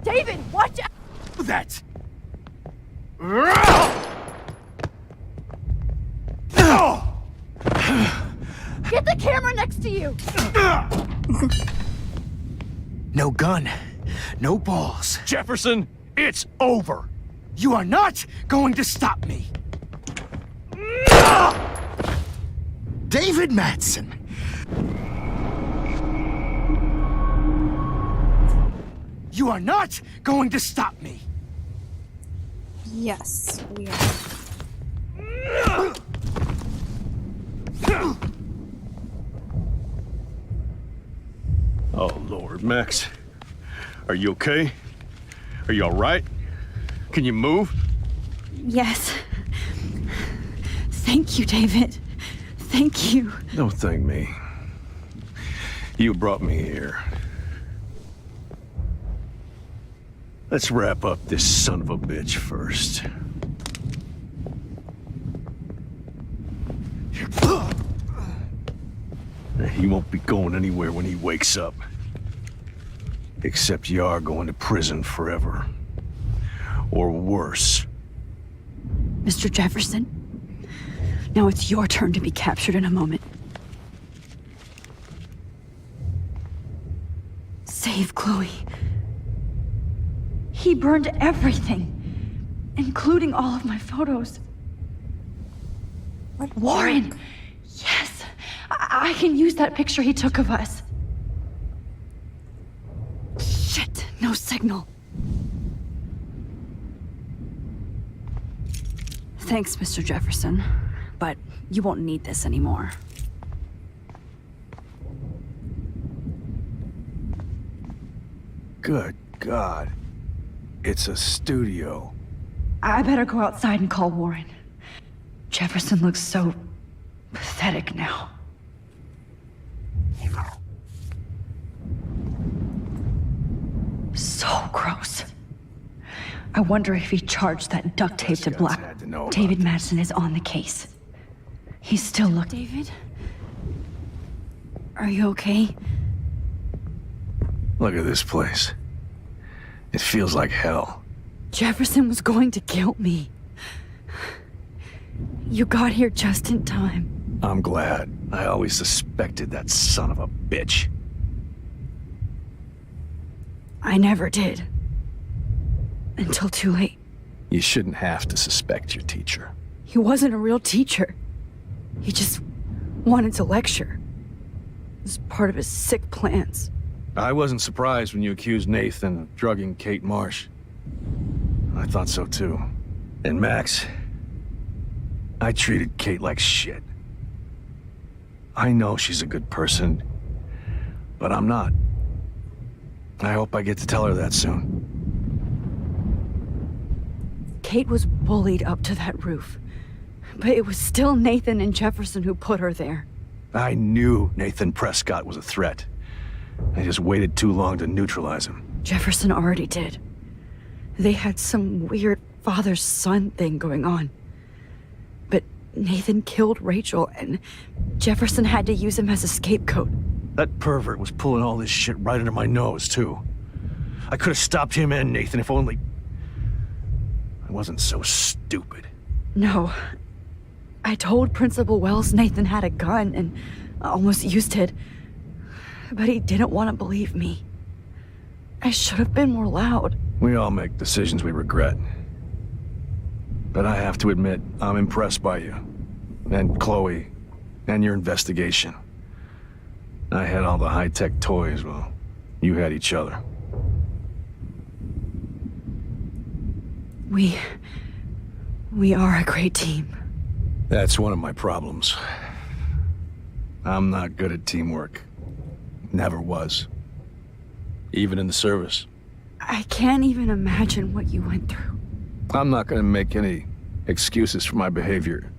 David, watch out! That. Get the camera next to you! No gun. No balls. Jefferson, it's over. You are not going to stop me. David Madsen. You are not going to stop me. Yes, we are. Oh, Lord, Max. Are you okay? Are you all right? Can you move? Yes. Thank you, David. Thank you. Don't thank me. You brought me here. Let's wrap up this son of a bitch first. He won't be going anywhere when he wakes up. Except you are going to prison forever. Or worse. Mr. Jefferson, now it's your turn to be captured in a moment. Save Chloe. He burned everything, including all of my photos. What? Warren! Yes! I can use that picture he took of us. Shit, no signal. Thanks, Mr. Jefferson, but you won't need this anymore. Good God. It's a studio. I better go outside and call Warren. Jefferson looks so pathetic now. So gross. I wonder if he charged that duct tape to Black. David Madsen is on the case. He's still looking. David? Are you okay? Look at this place. It feels like hell. Jefferson was going to kill me. You got here just in time. I'm glad. I always suspected that son of a bitch. I never did. Until too late. You shouldn't have to suspect your teacher. He wasn't a real teacher. He just wanted to lecture. It was part of his sick plans. I wasn't surprised when you accused Nathan of drugging Kate Marsh. I thought so too. And Max, I treated Kate like shit. I know she's a good person, but I'm not. I hope I get to tell her that soon. Kate was bullied up to that roof, but it was still Nathan and Jefferson who put her there. I knew Nathan Prescott was a threat. I just waited too long to neutralize him. Jefferson already did. They had some weird father-son thing going on. But Nathan killed Rachel, and Jefferson had to use him as a scapegoat. That pervert was pulling all this shit right under my nose, too. I could have stopped him and Nathan if only... I wasn't so stupid. No. I told Principal Wells Nathan had a gun and almost used it. But he didn't want to believe me. I should have been more loud. We all make decisions we regret. But I have to admit, I'm impressed by you. And Chloe. And your investigation. I had all the high-tech toys, well, you had each other. We are a great team. That's one of my problems. I'm not good at teamwork. Never was. Even in the service. I can't even imagine what you went through. I'm not gonna make any excuses for my behavior.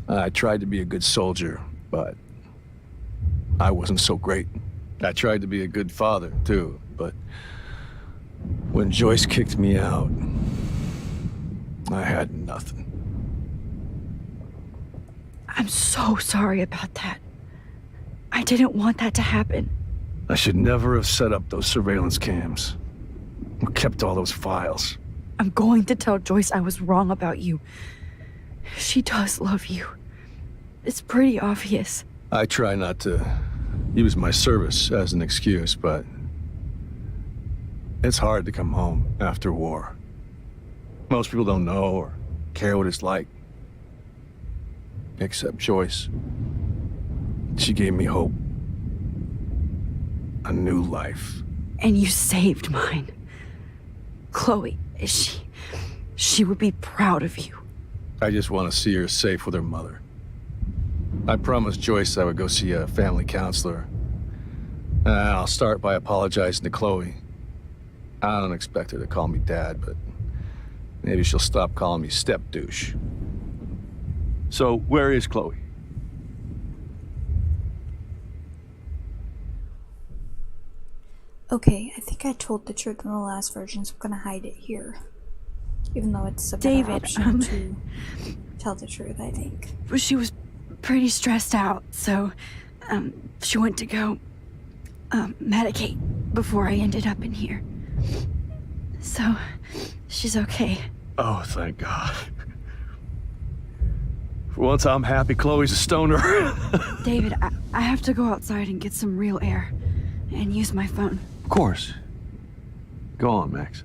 I tried to be a good soldier, but I wasn't so great. I tried to be a good father, too, but when Joyce kicked me out, I had nothing. I'm so sorry about that. I didn't want that to happen. I should never have set up those surveillance cams. Or kept all those files. I'm going to tell Joyce I was wrong about you. She does love you. It's pretty obvious. I try not to use my service as an excuse, but it's hard to come home after war. Most people don't know or care what it's like. Except Joyce. She gave me hope. A new life. And you saved mine. Chloe, she would be proud of you. I just want to see her safe with her mother. I promised Joyce I would go see a family counselor. I'll start by apologizing to Chloe. I don't expect her to call me Dad, but maybe she'll stop calling me step-douche. So, where is Chloe? Okay, I think I told the truth in the last version, so I'm gonna hide it here. Even though it's a better David, option to tell the truth, I think. She was pretty stressed out, so she went to go medicate before I ended up in here. So, she's okay. Oh, thank God. For once, I'm happy Chloe's a stoner. David, I have to go outside and get some real air and use my phone. Of course. Go on, Max.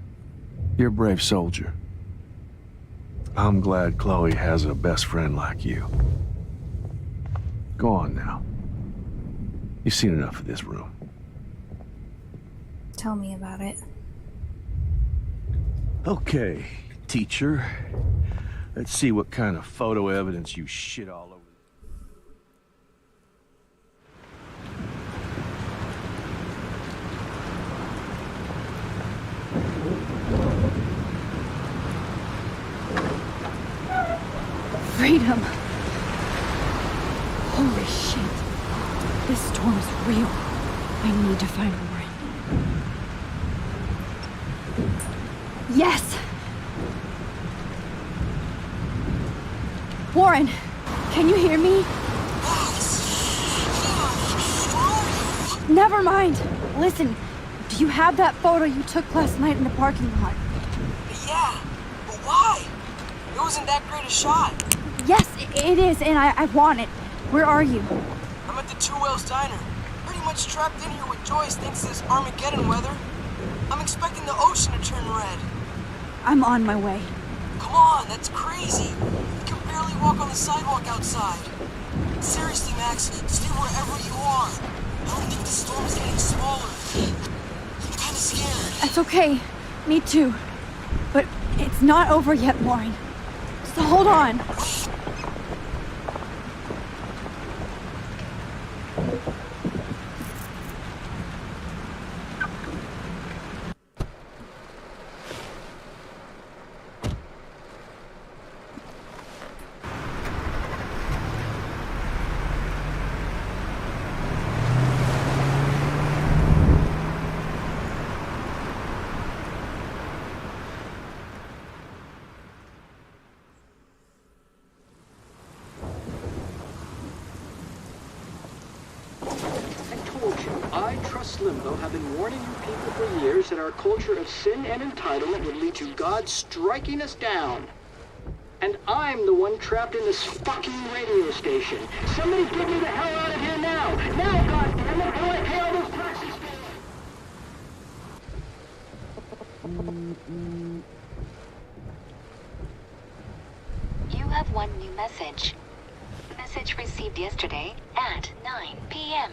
You're a brave soldier. I'm glad Chloe has a best friend like you. Go on now. You've seen enough of this room. Tell me about it. Okay, teacher. Let's see what kind of photo evidence you shit all over. Freedom. Holy shit. This storm is real. I need to find Warren. Yes! Warren, can you hear me? Never mind. Listen, do you have that photo you took last night in the parking lot? Yeah, but why? It wasn't that great a shot. Yes, it is, and I want it. Where are you? I'm at the Two Whales Diner. Pretty much trapped in here with Joyce thanks to this Armageddon weather. I'm expecting the ocean to turn red. I'm on my way. Come on, that's crazy. You can barely walk on the sidewalk outside. Seriously, Max, stay wherever you are. don't think the storm is getting smaller. I'm kind of scared. That's okay. Me too. But it's not over yet, Lauren. So hold on. I, Trust Limbo, have been warning you people for years that our culture of sin and entitlement would lead to God striking us down. And I'm the one trapped in this fucking radio station. Somebody get me the hell out of here now! Now, goddammit! How do I pay all those taxes for? You have one new message. Message received yesterday at 9 p.m.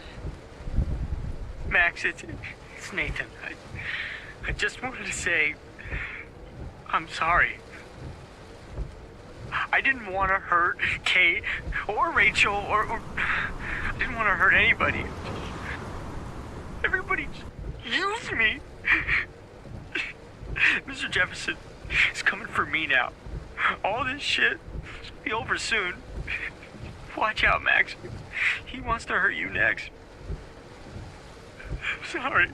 Max, it's Nathan. I just wanted to say, I'm sorry. I didn't want to hurt Kate or Rachel or I didn't want to hurt anybody. Everybody used me. Mr. Jefferson is coming for me now. All this shit will be over soon. Watch out, Max. He wants to hurt you next. Sorry.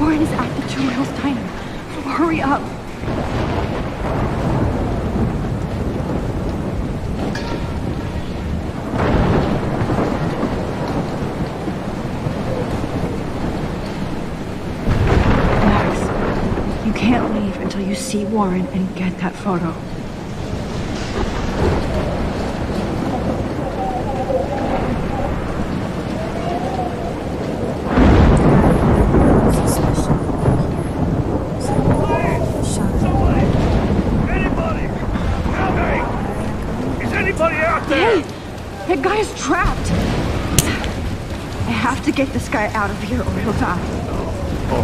Lauren is at the Two Wheels Diner. So hurry up. Max, you can't leave until you see Warren and get that photo. That guy's trapped! I have to get this guy out of here or he'll die. Oh,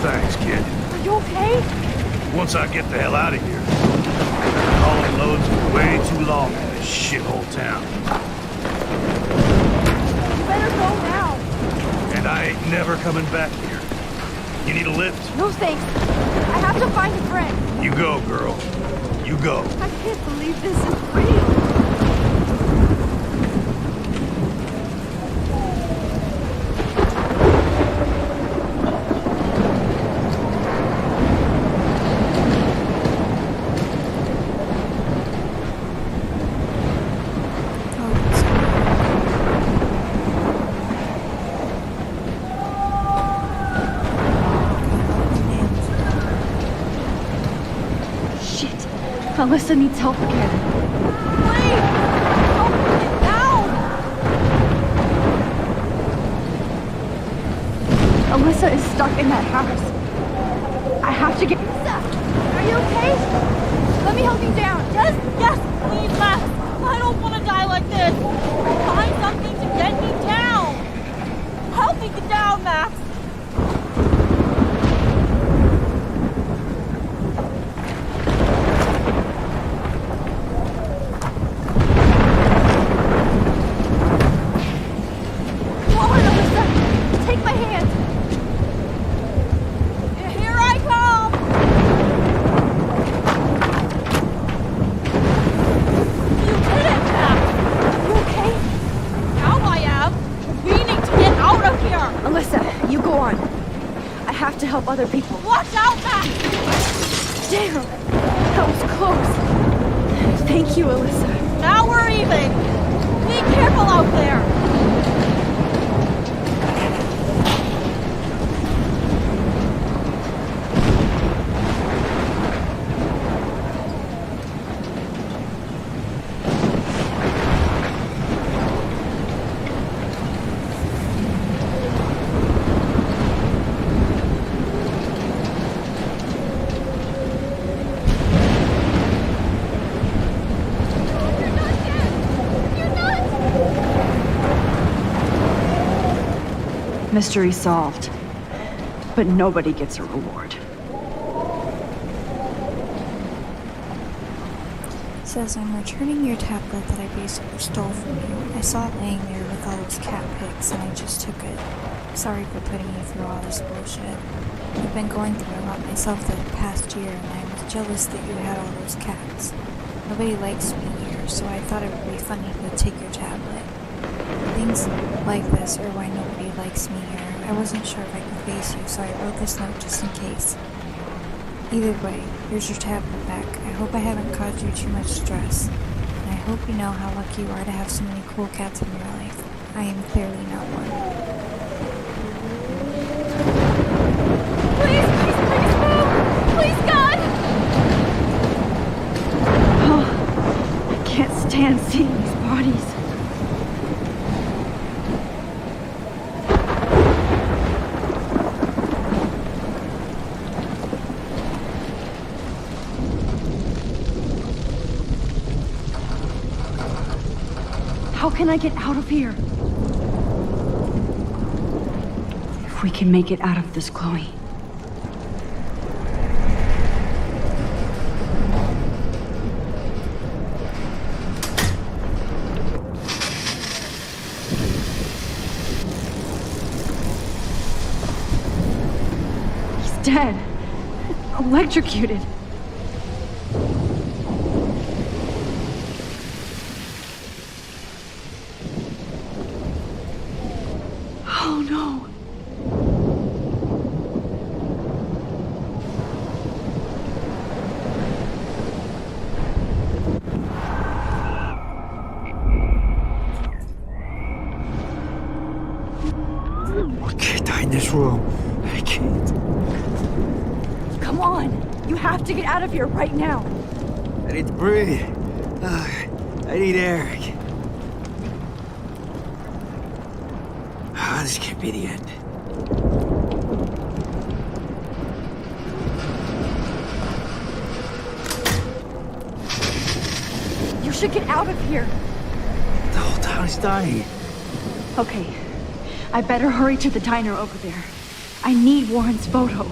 thanks, kid. Are you okay? Once I get the hell out of here, hauling loads is way too long in this shithole town. You better go now. And I ain't never coming back here. You need a lift? No thanks. I have to find a friend. You go, girl. You go. I can't believe this is real. Alyssa needs help again. Wait! Help me get down! Alyssa is stuck in that house. I have to get... Alyssa! Are you okay? Let me help you down. Yes, please, Max. I don't want to die like this. Find something to get me down. Help me get down, Max. Come on, Alyssa. Take my hand. Here I come. You did it, Max. You okay? Now I am. We need to get out of here. Alyssa, you go on. I have to help other people. Watch out, Max. Damn! That was close. Thank you, Alyssa. Now we're even. Be careful out there. Mystery solved. But nobody gets a reward. Says, I'm returning your tablet that I basically stole from you. I saw it laying there with all those cat pics and I just took it. Sorry for putting you through all this bullshit. I've been going through a lot myself the past year and I was jealous that you had all those cats. Nobody likes me here, so I thought it would be funny to take your tablet. Things like this are why nobody likes me here. I wasn't sure if I could face you, so I wrote this note just in case. Either way, here's your tablet back. I hope I haven't caused you too much stress. And I hope you know how lucky you are to have so many cool cats in your life. I am clearly not one. Please, please, please move. Please, God. Oh, I can't stand seeing these bodies. How can I get out of here? If we can make it out of this, Chloe. He's dead. Electrocuted. Oh no. I can't die in this room. I can't. Come on. You have to get out of here right now. I need to breathe. I need air. This can't be the end. You should get out of here. The whole town is dying. Okay. I better hurry to the diner over there. I need Warren's photo.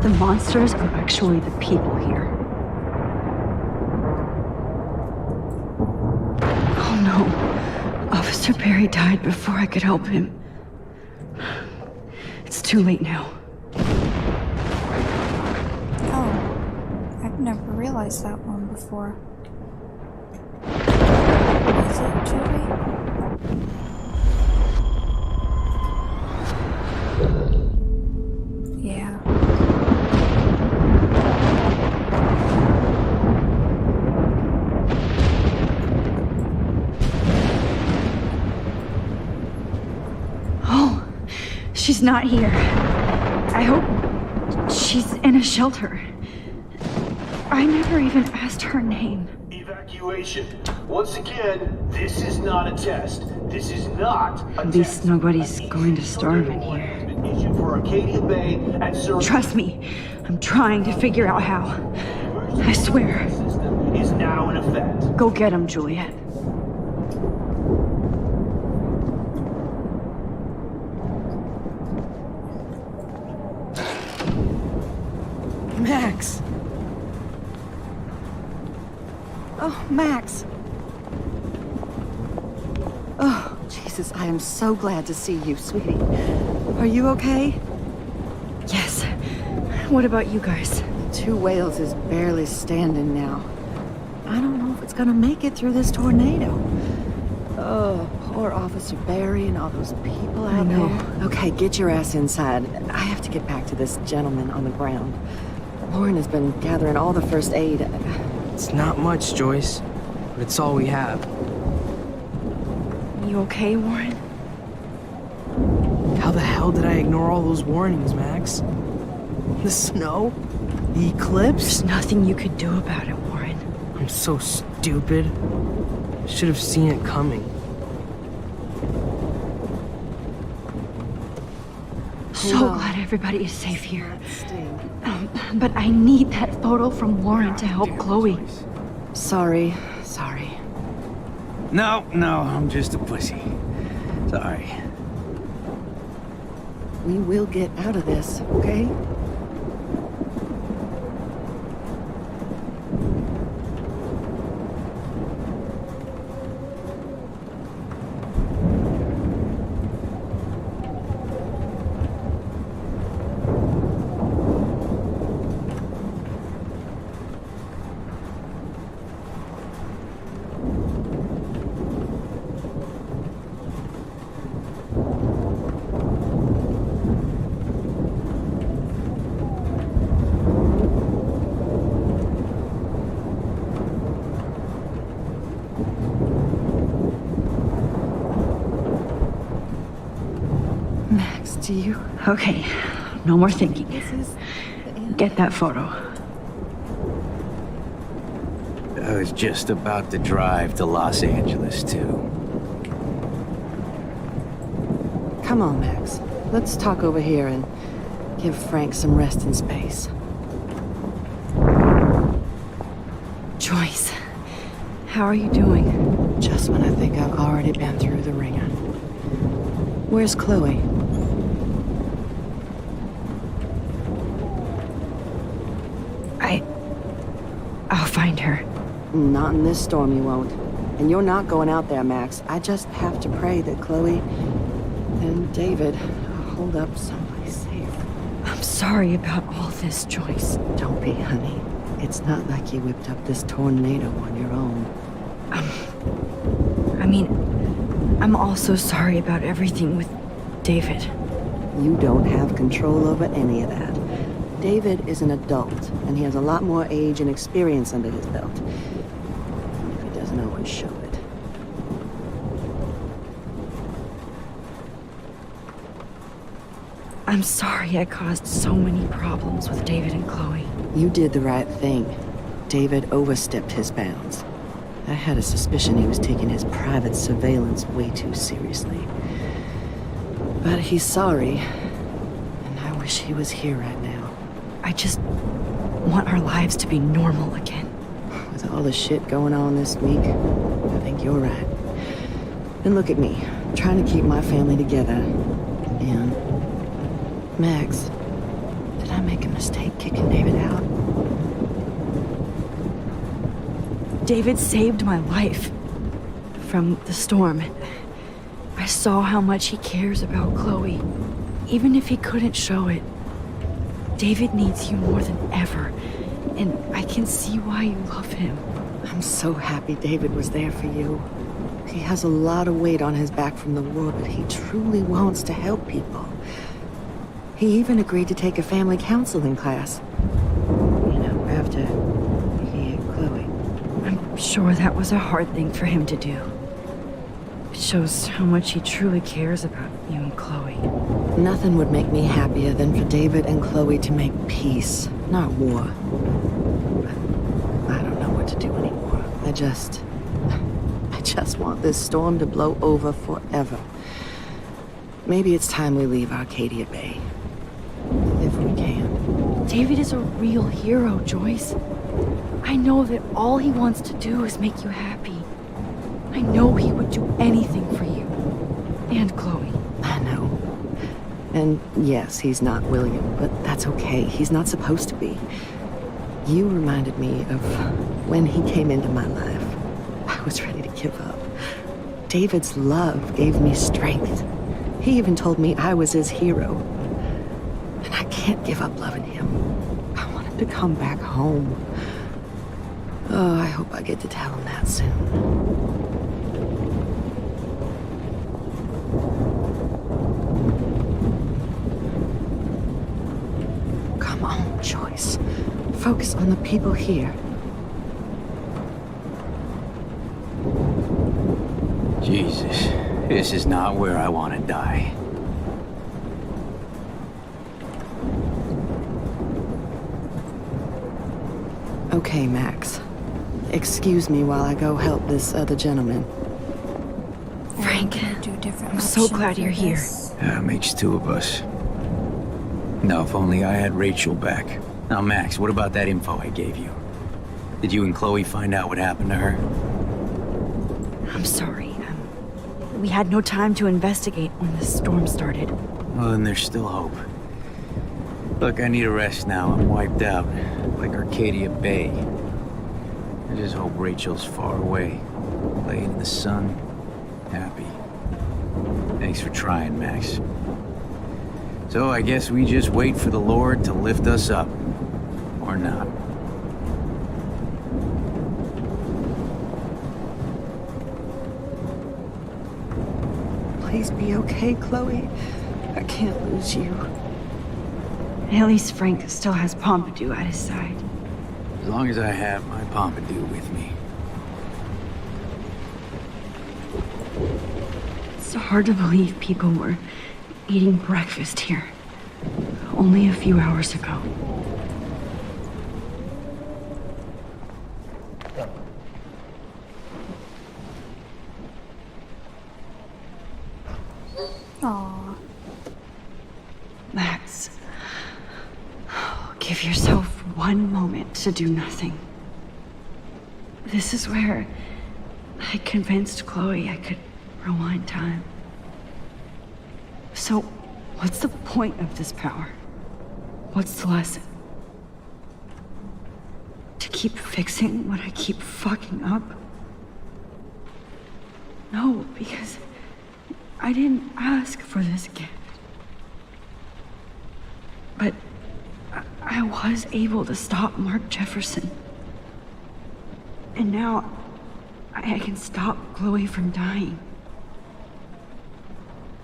The monsters are actually the people here. Oh no. Officer Barry died before I could help him. It's too late now. Oh, I've never realized that one before. Is it Joey? Yeah. Oh, she's not here. I hope she's in a shelter. I never even asked her name. Evacuation. Once again, this is not a test. This is not a At least nobody's going to starve in here. issued for Arcadia Bay and Sir Trust me, I'm trying to figure out how. I swear. is now in effect. Go get him, Juliet. Max! Oh, Max! Oh, Jesus, I am so glad to see you, sweetie. Are you okay? Yes. What about you guys? Two Whales is barely standing now. I don't know if it's gonna make it through this tornado. Oh, poor Officer Barry and all those people out there. Okay, get your ass inside. I have to get back to this gentleman on the ground. Lauren has been gathering all the first aid. It's not much, Joyce, but it's all we have. You okay, Warren? How the hell did I ignore all those warnings, Max? The snow? The eclipse? There's nothing you could do about it, Warren. I'm so stupid. I should have seen it coming. So glad everybody is safe here. But I need that photo from Lauren to help Chloe. Sorry. No, I'm just a pussy. Sorry. We will get out of this, okay? Max, do you? Okay, no more thinking. Get that photo. I was just about to drive to Los Angeles, too. Come on, Max. Let's talk over here and give Frank some rest and space. Joyce, how are you doing? Just when I think I've already been through the ringer. Where's Chloe? I'll find her. Not in this storm, you won't. And you're not going out there, Max. I just have to pray that Chloe and David hold up someplace safe. I'm sorry about all this, Joyce. Don't be, honey. It's not like you whipped up this tornado on your own. I'm also sorry about everything with David. You don't have control over any of that. David is an adult, and he has a lot more age and experience under his belt. He doesn't always show it. I'm sorry I caused so many problems with David and Chloe. You did the right thing. David overstepped his bounds. I had a suspicion he was taking his private surveillance way too seriously. But he's sorry, and I wish he was here right now. I just want our lives to be normal again. With all the shit going on this week, I think you're right. And look at me, trying to keep my family together. And Max, did I make a mistake kicking David out? David saved my life from the storm. I saw how much he cares about Chloe, even if he couldn't show it. David needs you more than ever, and I can see why you love him. I'm so happy David was there for you. He has a lot of weight on his back from the war, but he truly wants to help people. He even agreed to take a family counseling class. You know, after he had Chloe. I'm sure that was a hard thing for him to do. It shows how much he truly cares about you and Chloe. Nothing would make me happier than for David and Chloe to make peace, not war. But I don't know what to do anymore. I just want this storm to blow over forever. Maybe it's time we leave Arcadia Bay. If we can. David is a real hero, Joyce. I know that all he wants to do is make you happy. I know he would do anything for you. And Chloe. I know. And yes, he's not William, but that's okay. He's not supposed to be. You reminded me of when he came into my life. I was ready to give up. David's love gave me strength. He even told me I was his hero. And I can't give up loving him. I want him to come back home. Oh, I hope I get to tell him that soon. Come on, Joyce. Focus on the people here. Jesus, this is not where I want to die. Okay, Max. Excuse me while I go help this other gentleman. Frank, Do different I'm so option glad for you're here. this. Makes two of us. Now, if only I had Rachel back. Now, Max, what about that info I gave you? Did you and Chloe find out what happened to her? I'm sorry. We had no time to investigate when the storm started. Well, then there's still hope. Look, I need a rest now. I'm wiped out. Like Arcadia Bay. I just hope Rachel's far away. Laying in the sun. Happy. Thanks for trying, Max. So I guess we just wait for the Lord to lift us up. Or not. Please be okay, Chloe. I can't lose you. At least Frank still has Pompidou at his side. As long as I have my Pompidou with me. It's hard to believe people were eating breakfast here only a few hours ago. Aww. Max, give yourself one moment to do nothing. This is where I convinced Chloe I could rewind time. So, what's the point of this power? What's the lesson? To keep fixing what I keep fucking up? No, because I didn't ask for this gift. But I was able to stop Mark Jefferson. And now I can stop Chloe from dying.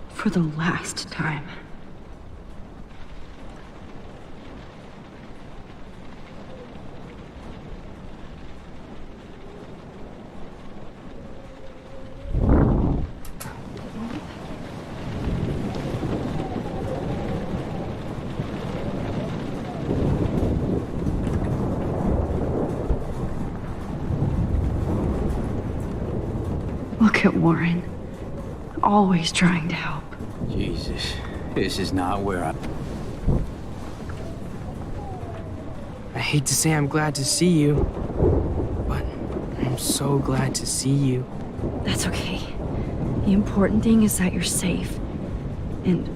For the last time. Look at Warren. Always trying to help. Jesus, this is not where I hate to say I'm glad to see you, but I'm so glad to see you. That's okay. The important thing is that you're safe. And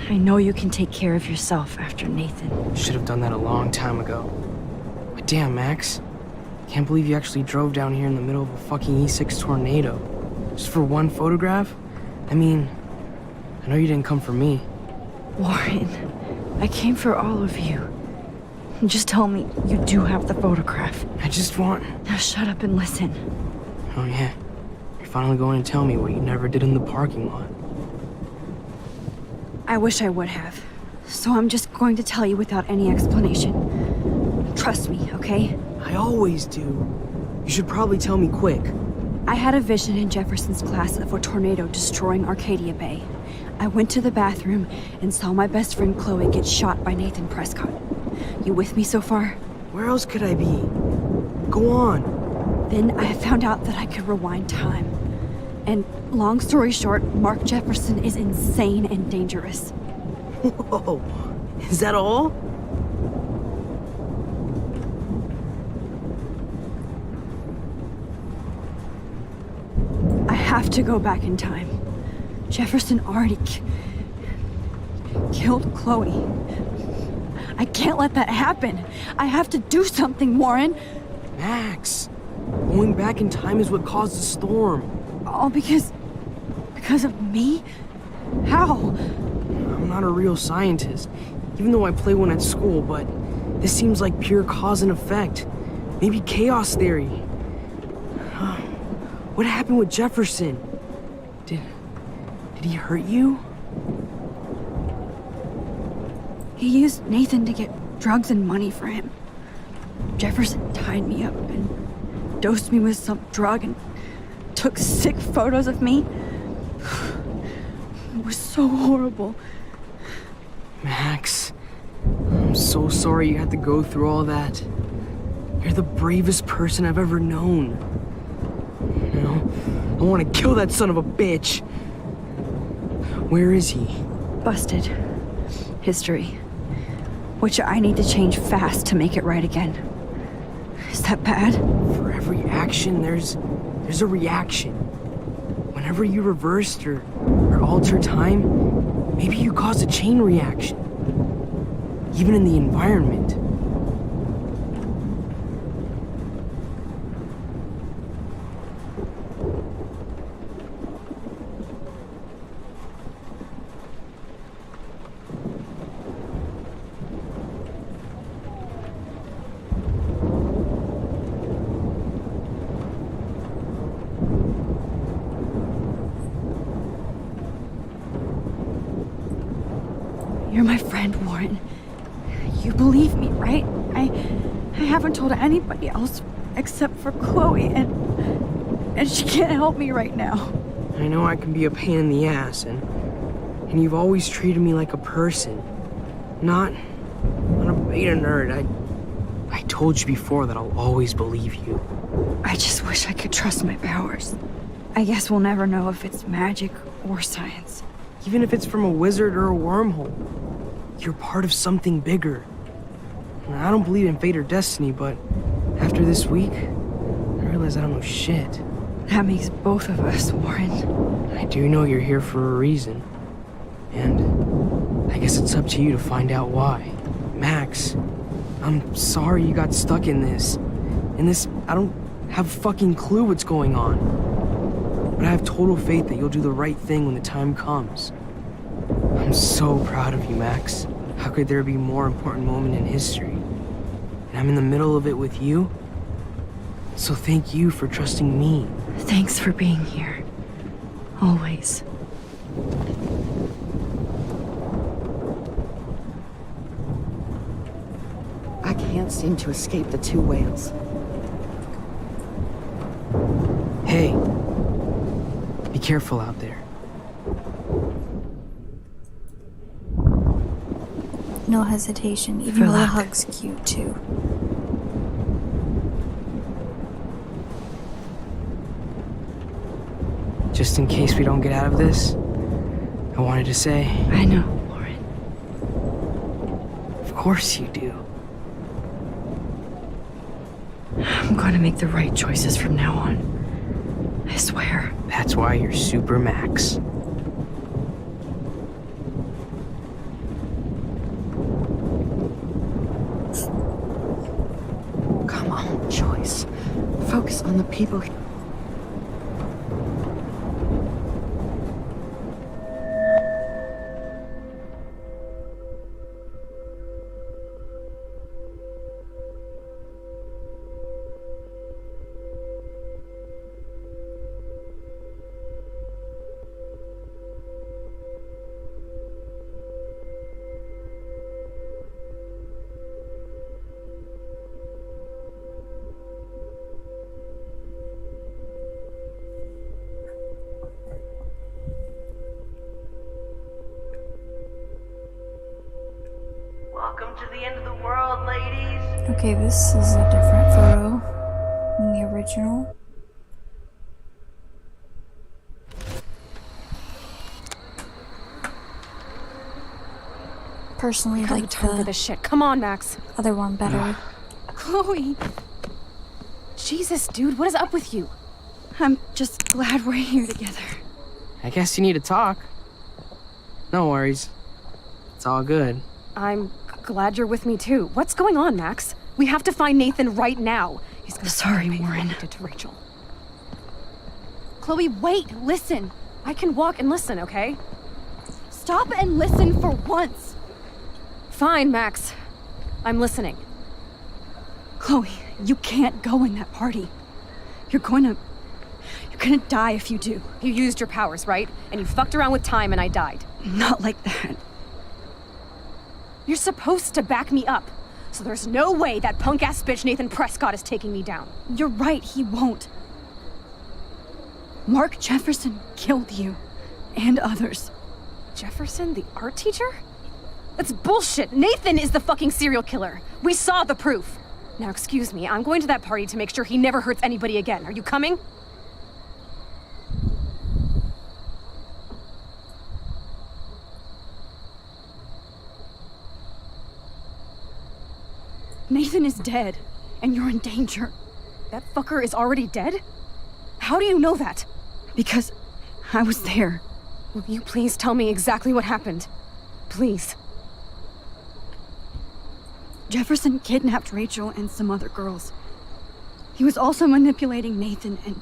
I know you can take care of yourself after Nathan. Should have done that a long time ago. But damn, Max. Can't believe you actually drove down here in the middle of a fucking E6 tornado. Just for one photograph? I mean, I know you didn't come for me. Warren, I came for all of you. Just tell me you do have the photograph. I just want... Now shut up and listen. Oh yeah. You're finally going to tell me what you never did in the parking lot. I wish I would have. So I'm just going to tell you without any explanation. Trust me, okay? I always do. You should probably tell me quick. I had a vision in Jefferson's class of a tornado destroying Arcadia Bay. I went to the bathroom and saw my best friend Chloe get shot by Nathan Prescott. You with me so far? Where else could I be? Go on. Then I found out that I could rewind time. And long story short, Mark Jefferson is insane and dangerous. Whoa, is that all? I have to go back in time. Jefferson already killed Chloe. I can't let that happen. I have to do something, Warren. Max, going back in time is what caused the storm. All because of me? How? I'm not a real scientist, even though I play one at school, but this seems like pure cause and effect. Maybe chaos theory. What happened with Jefferson? Did he hurt you? He used Nathan to get drugs and money for him. Jefferson tied me up and dosed me with some drug and took sick photos of me. It was so horrible. Max, I'm so sorry you had to go through all that. You're the bravest person I've ever known. You know, I want to kill that son of a bitch. Where is he? Busted. History. Which I need to change fast to make it right again. Is that bad? For every action, there's a reaction. Whenever you reversed or altered time, maybe you caused a chain reaction. Even in the environment. You're my friend, Warren. You believe me, right? I haven't told anybody else except for Chloe, and she can't help me right now. I know I can be a pain in the ass, and you've always treated me like a person, not a beta nerd. I told you before that I'll always believe you. I just wish I could trust my powers. I guess we'll never know if it's magic or science. Even if it's from a wizard or a wormhole, you're part of something bigger. I don't believe in fate or destiny, but after this week, I realize I don't know shit. That makes both of us, Warren. I do know you're here for a reason. And I guess it's up to you to find out why. Max, I'm sorry you got stuck in this. I don't have a fucking clue what's going on. But I have total faith that you'll do the right thing when the time comes. I'm so proud of you, Max. How could there be a more important moment in history? And I'm in the middle of it with you. So thank you for trusting me. Thanks for being here. Always. I can't seem to escape the two whales. Hey. Be careful out there. No hesitation, even though the hug's cute too. Just in case we don't get out of this, I wanted to say... I know, Warren. Of course you do. I'm going to make the right choices from now on. I swear. That's why you're Super Max. and the people. Welcome to the end of the world, ladies. Okay, this is a different photo than the original. Personally, like time for this shit. Come on, Max. Other one better. Chloe. Jesus, dude, what is up with you? I'm just glad we're here together. I guess you need to talk. No worries. It's all good. I'm glad you're with me too. What's going on, Max? We have to find Nathan right now. He's gonna Sorry, Warren. Did to Rachel. Chloe, wait, listen. I can walk and listen, okay? Stop and listen for once. Fine, Max. I'm listening. Chloe, you can't go in that party. You're gonna die if you do. You used your powers, right? And you fucked around with time and I died. Not like that. You're supposed to back me up. So there's no way that punk-ass bitch Nathan Prescott is taking me down. You're right, he won't. Mark Jefferson killed you. And others. Jefferson, the art teacher? That's bullshit. Nathan is the fucking serial killer. We saw the proof. Now, excuse me, I'm going to that party to make sure he never hurts anybody again. Are you coming? Nathan is dead, and you're in danger. That fucker is already dead? How do you know that? Because I was there. Will you please tell me exactly what happened? Please. Jefferson kidnapped Rachel and some other girls. He was also manipulating Nathan, and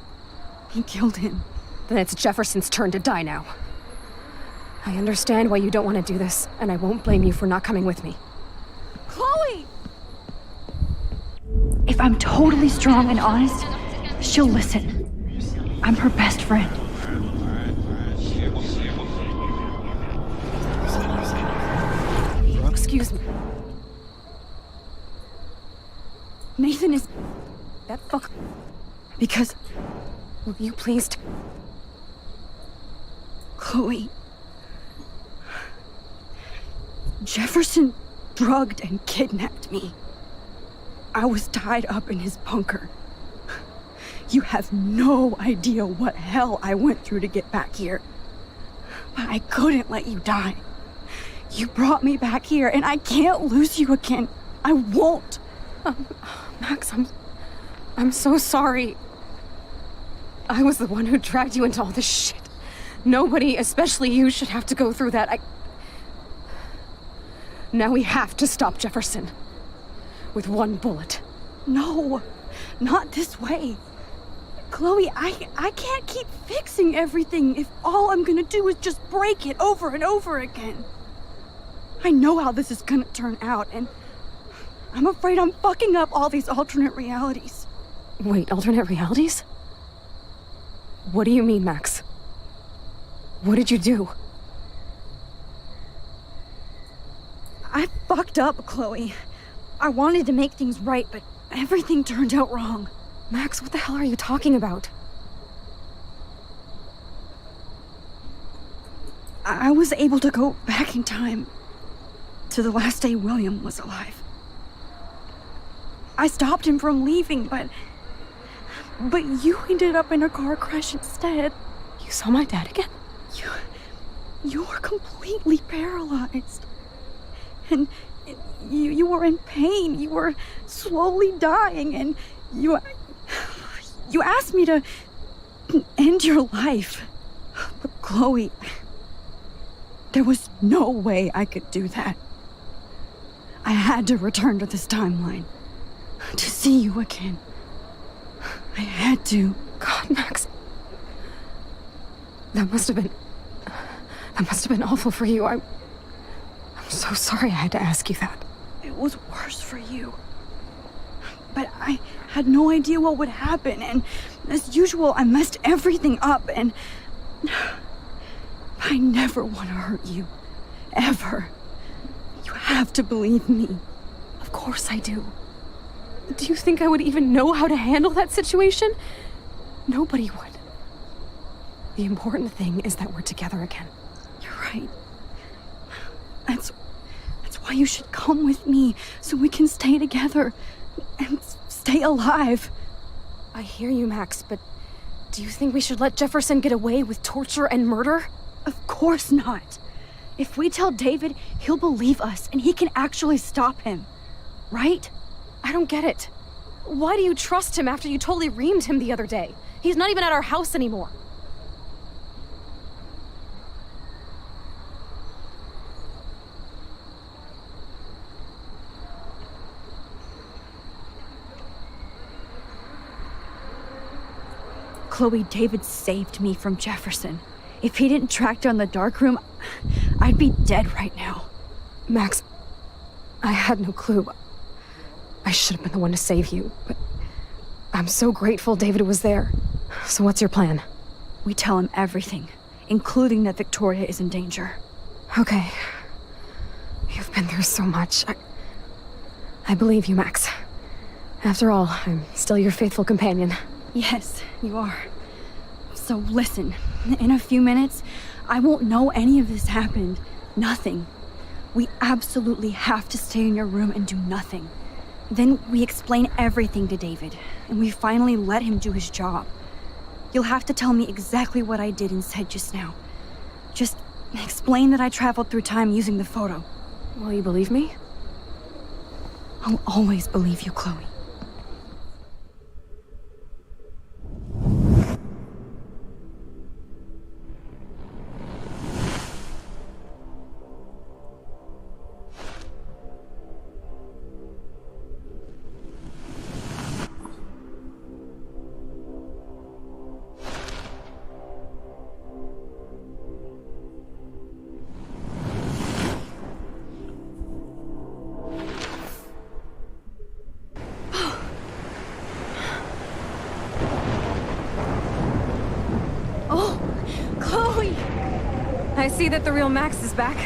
he killed him. Then it's Jefferson's turn to die now. I understand why you don't want to do this, and I won't blame you for not coming with me. Chloe! If I'm totally strong and honest, she'll listen. I'm her best friend. Excuse me. Nathan is... that fuck... Because... Will you please... Chloe... Jefferson drugged and kidnapped me. I was tied up in his bunker. You have no idea what hell I went through to get back here. But I couldn't let you die. You brought me back here, and I can't lose you again. I won't. Max, I'm so sorry. I was the one who dragged you into all this shit. Nobody, especially you, should have to go through that. Now we have to stop Jefferson. With one bullet. No, not this way. Chloe, I can't keep fixing everything if all I'm gonna do is just break it over and over again. I know how this is gonna turn out, and I'm afraid I'm fucking up all these alternate realities. Wait, alternate realities? What do you mean, Max? What did you do? I fucked up, Chloe. I wanted to make things right, but everything turned out wrong. Max, what the hell are you talking about? I was able to go back in time to the last day William was alive. I stopped him from leaving, but you ended up in a car crash instead. You saw my dad again? You were completely paralyzed. And you were in pain. You were slowly dying, and you asked me to end your life. But Chloe, there was no way I could do that. I had to return to this timeline to see you again. I had to. God, Max. That must have been awful for you. I'm so sorry I had to ask you that. It was worse for you. But I had no idea what would happen, and as usual, I messed everything up, and I never want to hurt you. Ever. You have to believe me. Of course I do. Do you think I would even know how to handle that situation? Nobody would. The important thing is that we're together again. You're right. That's why you should come with me, so we can stay together and stay alive. I hear you, Max, but do you think we should let Jefferson get away with torture and murder? Of course not. If we tell David, he'll believe us and he can actually stop him. Right? I don't get it. Why do you trust him after you totally reamed him the other day? He's not even at our house anymore. Chloe, David saved me from Jefferson. If he didn't track down the darkroom, I'd be dead right now. Max, I had no clue. I should have been the one to save you, but I'm so grateful David was there. So what's your plan? We tell him everything, including that Victoria is in danger. Okay. You've been through so much. I believe you, Max. After all, I'm still your faithful companion. Yes, you are. So listen, in a few minutes, I won't know any of this happened. Nothing. We absolutely have to stay in your room and do nothing. Then we explain everything to David, and we finally let him do his job. You'll have to tell me exactly what I did and said just now. Just explain that I traveled through time using the photo. Will you believe me? I'll always believe you, Chloe. I see that the real Max is back.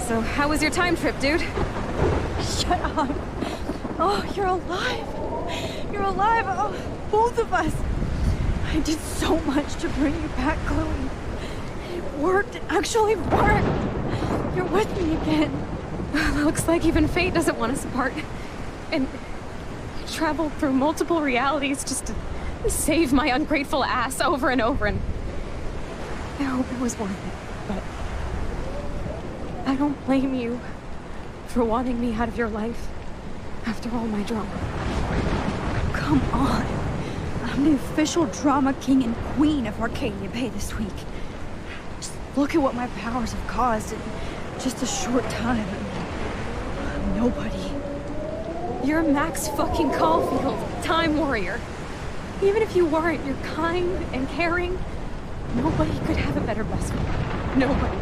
So how was your time trip, dude? Shut up. Oh, you're alive. You're alive. Oh, both of us. I did so much to bring you back, Chloe. It worked. It actually worked. You're with me again. Looks like even fate doesn't want us apart. And I traveled through multiple realities just to save my ungrateful ass over and over, and I hope it was worth it. But I don't blame you for wanting me out of your life after all my drama. Come on. I'm the official drama king and queen of Arcadia Bay this week. Just look at what my powers have caused in just a short time. I'm nobody. You're Max fucking Caulfield, Time Warrior. Even if you weren't, you're kind and caring. Nobody could have a better best friend. Nobody.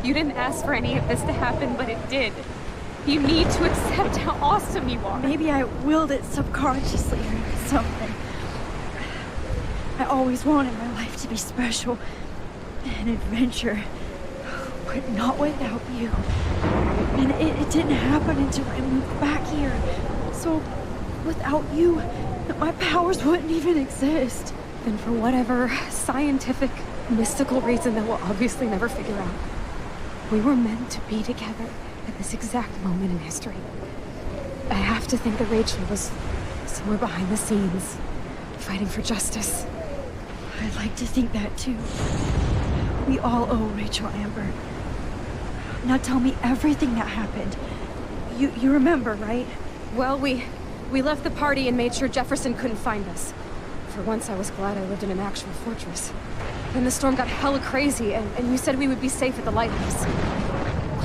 You didn't ask for any of this to happen, but it did. You need to accept how awesome you are. Maybe I willed it subconsciously or something. I always wanted my life to be special. An adventure. But not without you. And it didn't happen until I moved back here. So, without you, my powers wouldn't even exist. And for whatever scientific, mystical reason that we'll obviously never figure out, we were meant to be together at this exact moment in history. I have to think that Rachel was somewhere behind the scenes, fighting for justice. I'd like to think that too. We all owe Rachel Amber. Now tell me everything that happened. You remember, right? Well, we left the party and made sure Jefferson couldn't find us. For once, I was glad I lived in an actual fortress. Then the storm got hella crazy, and you said we would be safe at the lighthouse.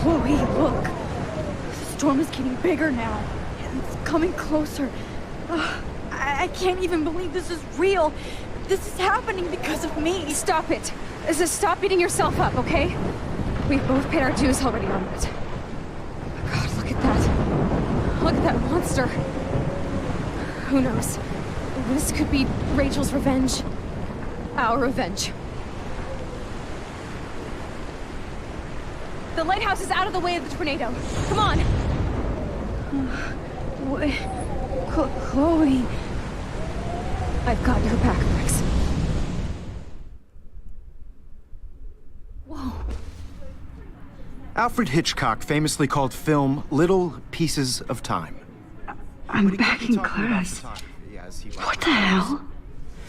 Chloe, look. The storm is getting bigger now. And it's coming closer. I can't even believe this is real. This is happening because of me. Stop it. Stop beating yourself up, okay? We've both paid our dues already on it. God, look at that. Look at that monster. Who knows? This could be Rachel's revenge. Our revenge. The lighthouse is out of the way of the tornado. Come on! Chloe... I've got your back, Max. Whoa. Alfred Hitchcock famously called film little pieces of time. I'm back in class. What the hell?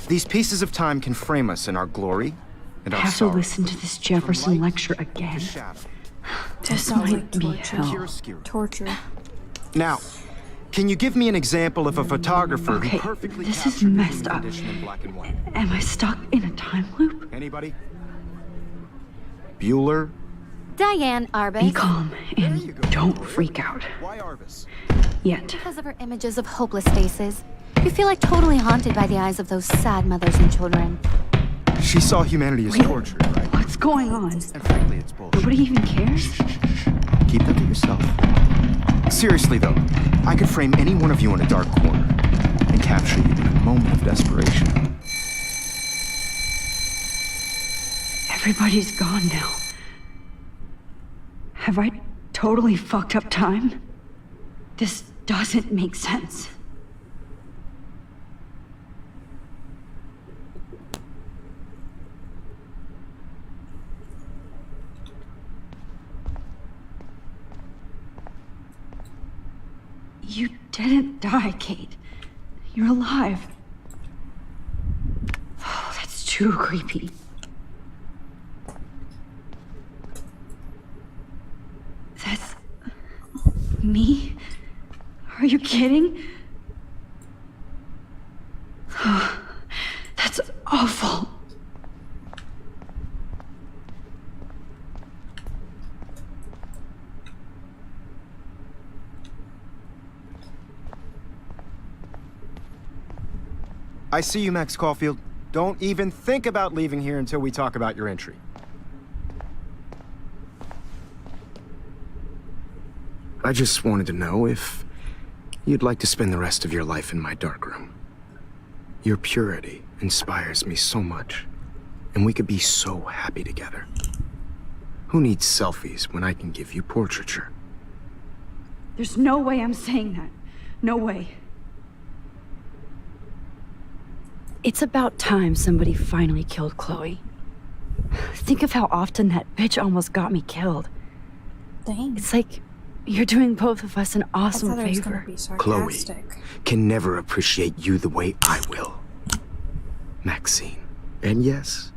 These pieces of time can frame us in our glory and I our have to sorrow. listen to this Jefferson lecture again. This might be hell. Torture. Now, can you give me an example of a photographer Okay, who perfectly this is captured messed human up. condition in black and white? Am I stuck in a time loop? Anybody? Bueller? Diane Arbus. Be calm and don't freak out. Why Arbus? Yet. Because of her images of hopeless faces. You feel like totally haunted by the eyes of those sad mothers and children. She saw humanity as torture, right? What's going on? And frankly, it's bullshit. Nobody even cares? Keep that to yourself. Seriously, though, I could frame any one of you in a dark corner and capture you in a moment of desperation. Everybody's gone now. Have I totally fucked up time? This doesn't make sense. You didn't die, Kate. You're alive. Oh, that's too creepy. That's... me? Are you kidding? Oh, that's awful. I see you, Max Caulfield. Don't even think about leaving here until we talk about your entry. I just wanted to know if you'd like to spend the rest of your life in my darkroom. Your purity inspires me so much, and we could be so happy together. Who needs selfies when I can give you portraiture? There's no way I'm saying that. No way. It's about time somebody finally killed Chloe. Think of how often that bitch almost got me killed. Dang. It's like you're doing both of us an awesome I thought it was gonna favor. be Chloe sarcastic. can never appreciate you the way I will. Maxine. And yes,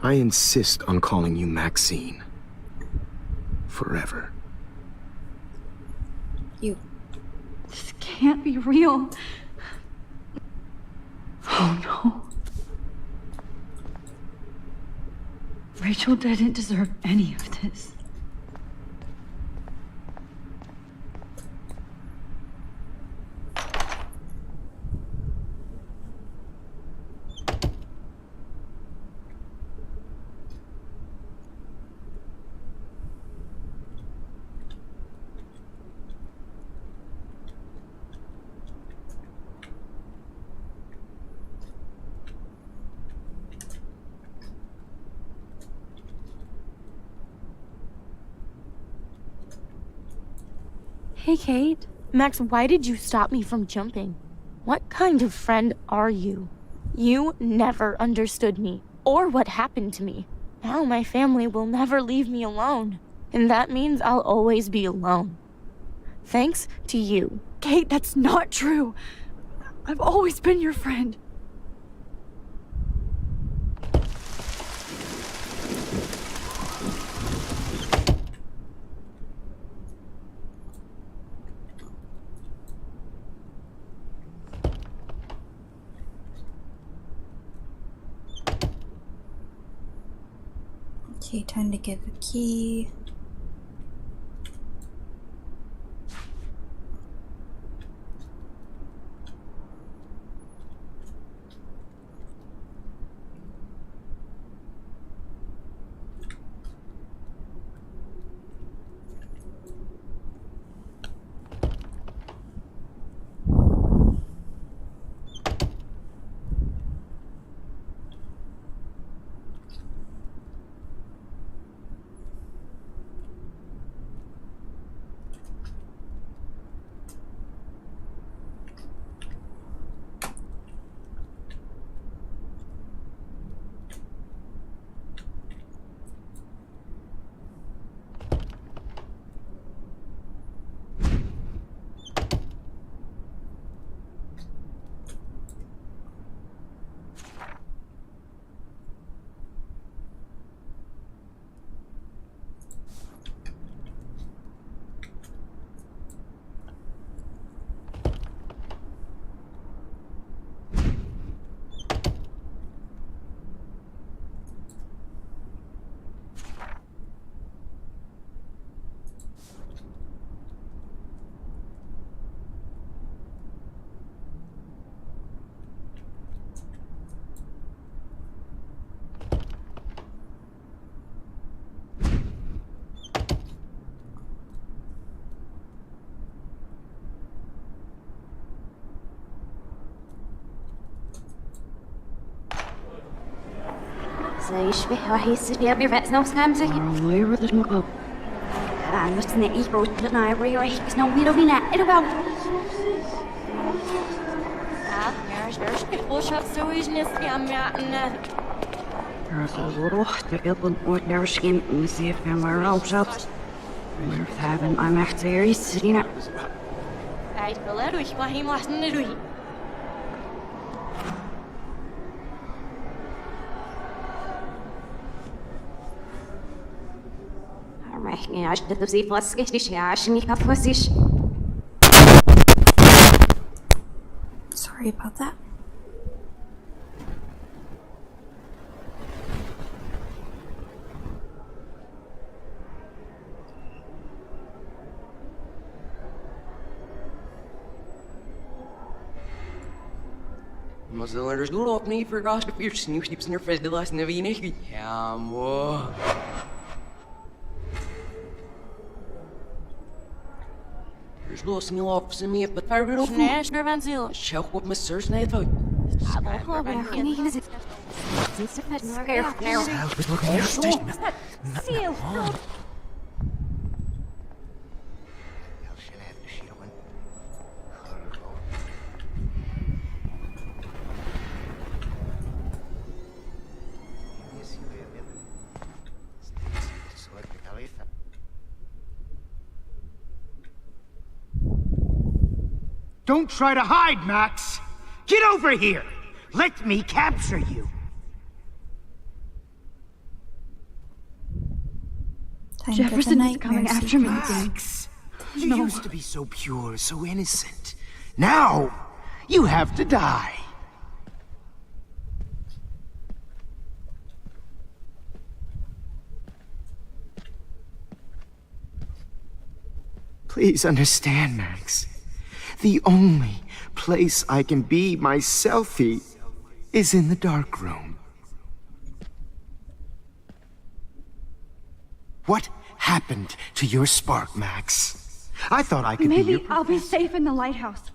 I insist on calling you Maxine. Forever. This can't be real. Oh no. Rachel didn't deserve any of this. Hey, Kate. Max, why did you stop me from jumping? What kind of friend are you? You never understood me, or what happened to me. Now my family will never leave me alone. And that means I'll always be alone. Thanks to you. Kate, that's not true. I've always been your friend. Okay, time to get the key. Ze is weg, waar is het? Heb je vet nog scherm zeg? Waar wordt het nog op? Ja, dat is net iets groot. Dat nou weer is nou weer op in het. Het wel. Ja, er is een boodschap zo is niet aan ja. Er is een rocht, de ilpen wordt daar schim, misschien van waar op zat. Maar hebben I'm echt serieus, Serena. Hij wil er durch, maar hij mag niet durch. Ja, dat is iets wat richtig, ja, als je niet kapot is. Sorry about that. Maar zullen er zo op niet vergassen of je snoepsnips naar vis de laatste wenig? Ja, mooi. Er is los niet op ze mee op het verder of Nee, is er van ziel. Schau op mijn zus net uit. Ja, wel weer niet is het. Niet zo vet, Ziel. Don't try to hide, Max! Get over here! Let me capture you! Jefferson is coming after me again. Max! You used to be so pure, so innocent. Now, you have to die. Please understand, Max. The only place I can be myself is in the dark room. What happened to your spark, Max? I thought I could be your Maybe I'll be safe in the lighthouse.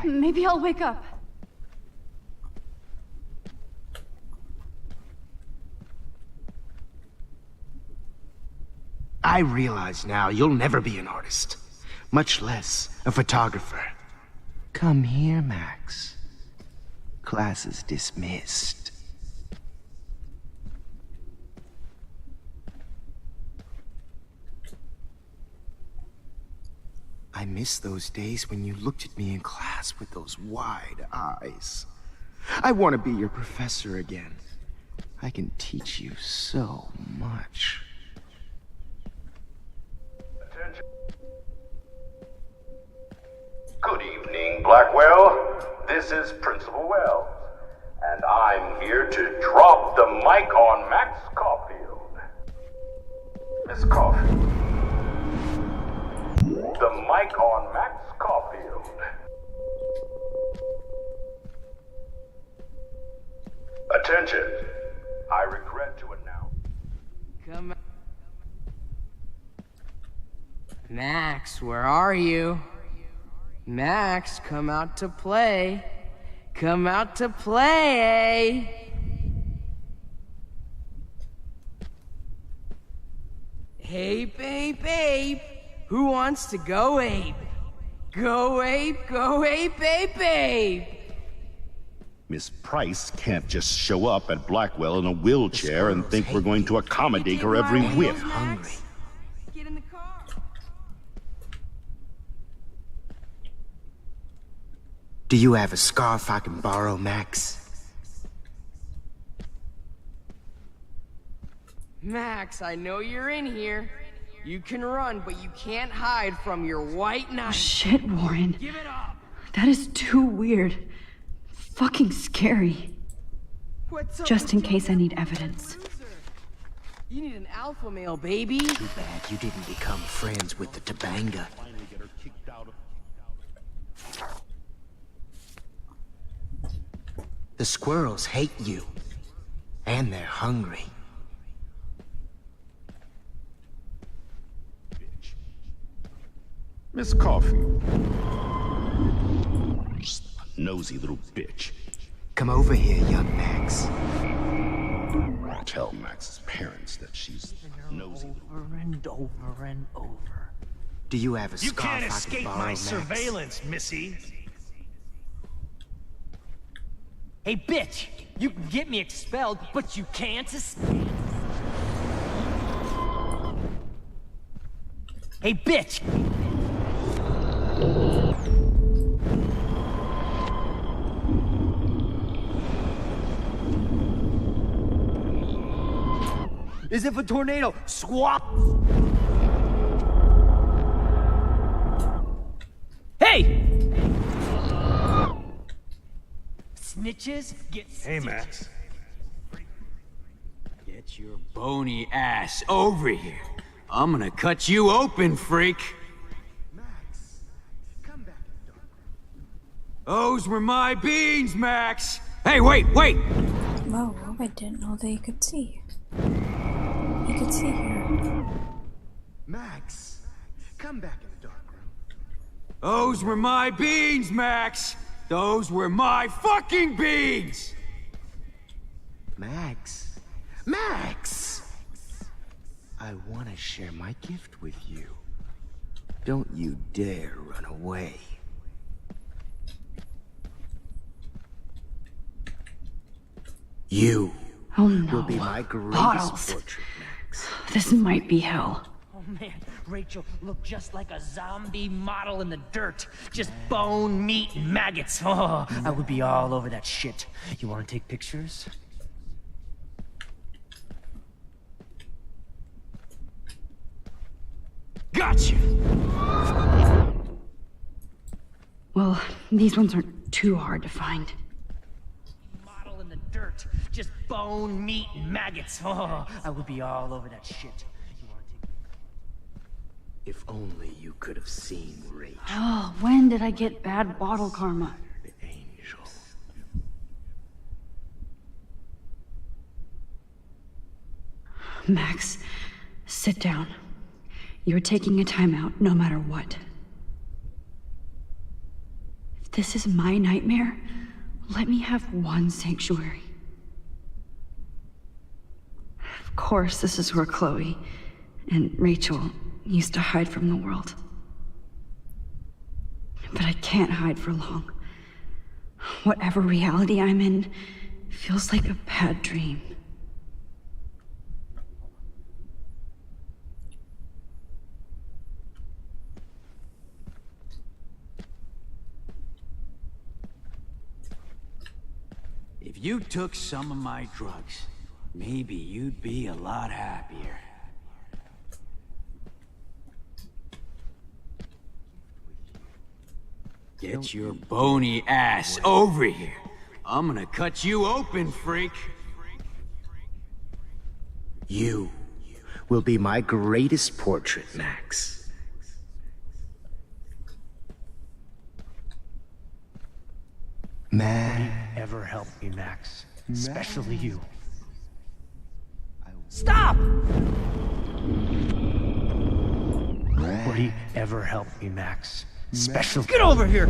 Maybe I'll wake up. I realize now you'll never be an artist, much less a photographer. Come here, Max. Class is dismissed. I miss those days when you looked at me in class with those wide eyes. I want to be your professor again. I can teach you so much. Good evening, Blackwell. This is Principal Wells, and I'm here to drop the mic on Max Caulfield. Miss Caulfield. The mic on Max Caulfield. Attention. I regret to announce. Come. Max, where are you? Max, come out to play. Come out to play. Hey, babe. Who wants to go ape? Go ape, babe. Miss Price can't just show up at Blackwell in a wheelchair and think we're going to accommodate her every whim. Hungry. Get in the car. Do you have a scarf I can borrow, Max? Max, I know you're in here. You can run, but you can't hide from your white knight. Oh, shit, Warren. Give it up. That is too weird. Fucking scary. What's up Just in with you, case I need evidence. loser? You need an alpha male, baby. Too bad you didn't become friends with the Tabanga. The squirrels hate you. And they're hungry. Miss Caulfield. Nosy little bitch. Come over here, young Max. tell Max's parents that she's nosy. Over and over and over. Do you have a You scarf can't I can escape borrow, my Max? surveillance, missy. Hey, bitch! You can get me expelled, but you can't escape. Hey, bitch! As if a tornado swap. Hey! Snitches get stitches. Hey, Max. Get your bony ass over here. I'm gonna cut you open, freak. Max, come back. Those were my beans, Max. Hey, wait! Whoa, I didn't know they could see. You could see here. Max, come back in the dark room. Those were my beans, Max. Those were my fucking beans. Max, I want to share my gift with you. Don't you dare run away. You Oh no. will be my greatest Bottles. portrait, Max. This might be hell. Oh man, Rachel looked just like a zombie model in the dirt. Just bone, meat, and maggots. Oh, I would be all over that shit. You wanna take pictures? Gotcha. Well, these ones aren't too hard to find. Model in the dirt. Just bone, meat, and maggots. Oh, I would be all over that shit. You wanna take... If only you could have seen Rachel, Oh, when did I get bad bottle karma? the angel. Max, sit down. You're taking a timeout no matter what. If this is my nightmare, let me have one sanctuary. Of course, this is where Chloe and Rachel used to hide from the world. But I can't hide for long. Whatever reality I'm in feels like a bad dream. If you took some of my drugs, maybe you'd be a lot happier. Get your bony ass over here. I'm gonna cut you open, freak. You will be my greatest portrait, Max. Ever help me, Max? Especially you. Stop! Would he ever help me, Max? Special. Get over here!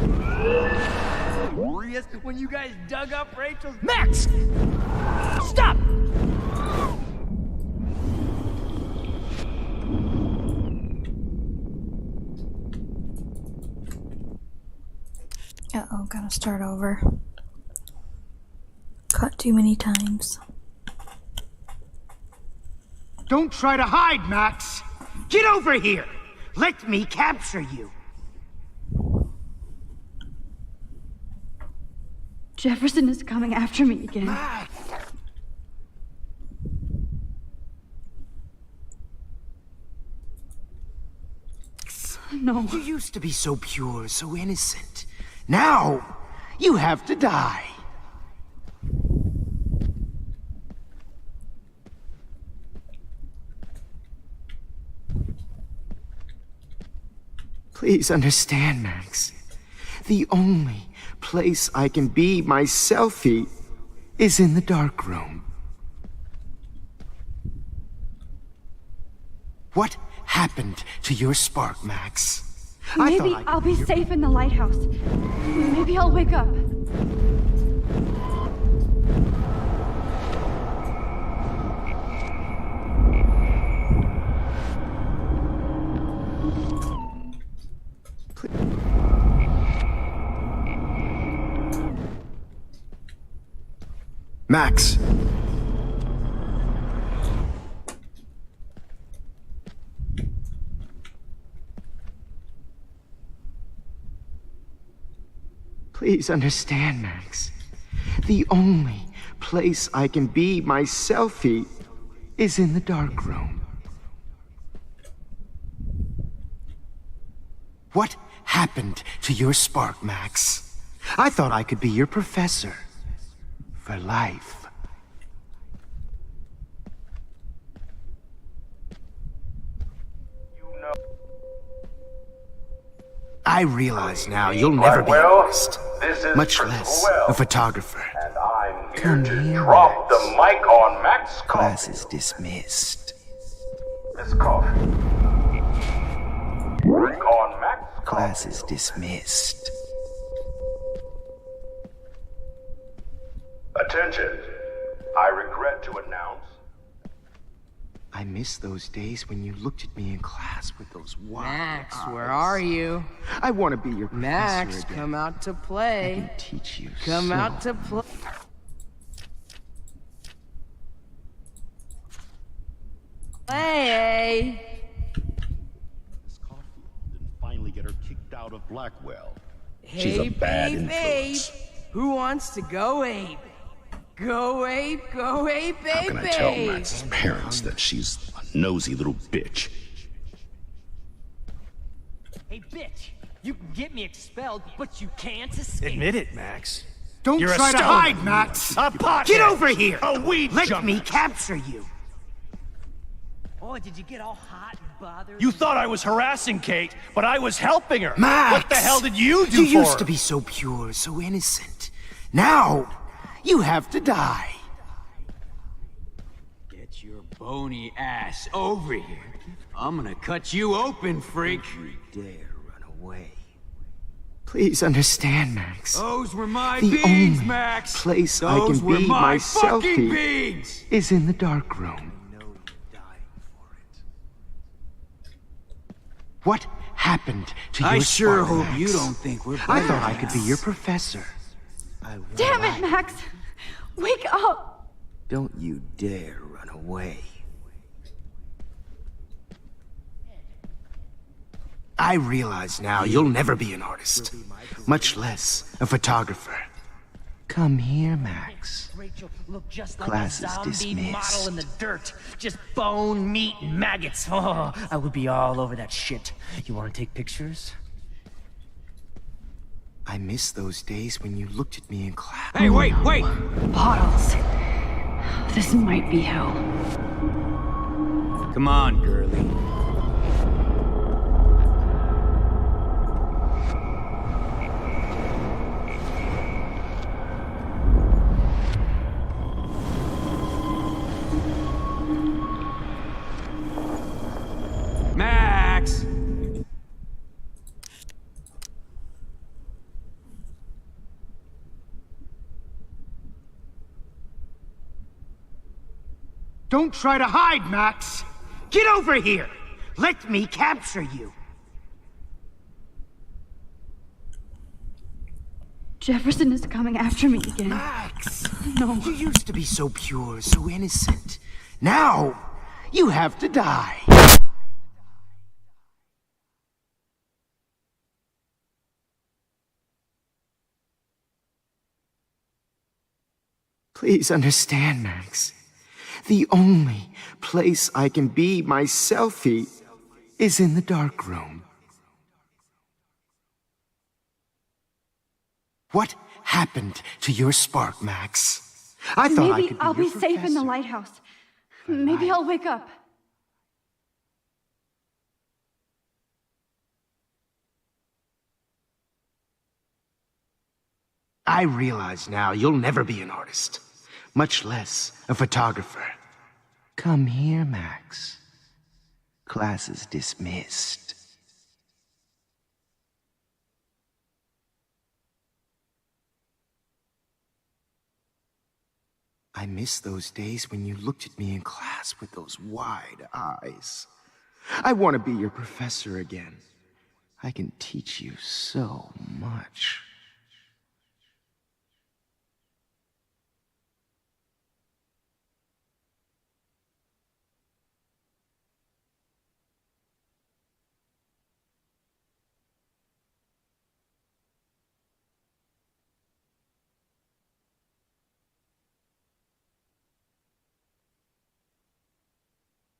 When you guys dug up Rachel's. Max! Stop! Uh-oh, gotta start over. Cut too many times. Don't try to hide, Max! Get over here! Let me capture you! Jefferson is coming after me again. No. You used to be so pure, so innocent. Now, you have to die. Please understand, Max. The only place I can be myself-y is in the dark room. What happened to your spark, Max? Maybe I'll be safe in the lighthouse. Maybe I'll wake up. Max! Please understand, Max. The only place I can be myself is in the dark room. What happened to your spark, Max? I thought I could be your professor. For life. I realize now you'll never be an artist, much less a photographer. Come here, Drop the mic on Max Coffee. Class is dismissed. Miss Coffee. Mic on Max Coffee. Class is dismissed. Attention. I regret to announce. I miss those days when you looked at me in class with those wide Max, eyes. where are you? I want to be your professor Max, again. come out to play. I can teach you Come so out to play. Play. Miss Caulfield didn't finally get her kicked out of Blackwell. She's Hey, a bad babe, influence. babe. Who wants to go ape? Go ape, babe, How can I tell Max's parents that she's a nosy little bitch? Hey, bitch, you can get me expelled, but you can't escape. Admit it, Max. Don't You're a try to stoner. hide, Max! A pothead. Get over here! A weed Let jumper. me capture you! Oh, did you get all hot and bothered? You thought I was harassing Kate, but I was helping her. Max! What the hell did you do You for used her? to be so pure, so innocent. Now, you have to die. Get your bony ass over here. I'm gonna cut you open, freak. Don't you dare run away. Please understand, Max. Those were my The beans, only Max. place I Those can were be my myself fucking beans. is in the dark room. What happened to your I sure spark, hope Max? you don't think we're I better thought I than could be us. your professor. Damn it, Max! Wake up! Don't you dare run away. I realize now you'll never be an artist, much less a photographer. Come here, Max. Rachel looked just like Class a is zombie dismissed. model in the dirt. Just bone, meat, and maggots. Oh, I would be all over that shit. You want to take pictures? I miss those days when you looked at me in class. Hey, wait! Bottles. This might be hell. Come on, girlie. Max! Don't try to hide, Max! Get over here! Let me capture you! Jefferson is coming after me again. Max! No. You used to be so pure, so innocent. Now, you have to die. Please understand, Max. The only place I can be myself is in the dark room. What happened to your spark, Max? I thought I Maybe could be I'll your be safe in the professor. lighthouse. Maybe I'll wake up. I realize now you'll never be an artist, much less a photographer. Come here, Max. Class is dismissed. I miss those days when you looked at me in class with those wide eyes. I want to be your professor again. I can teach you so much.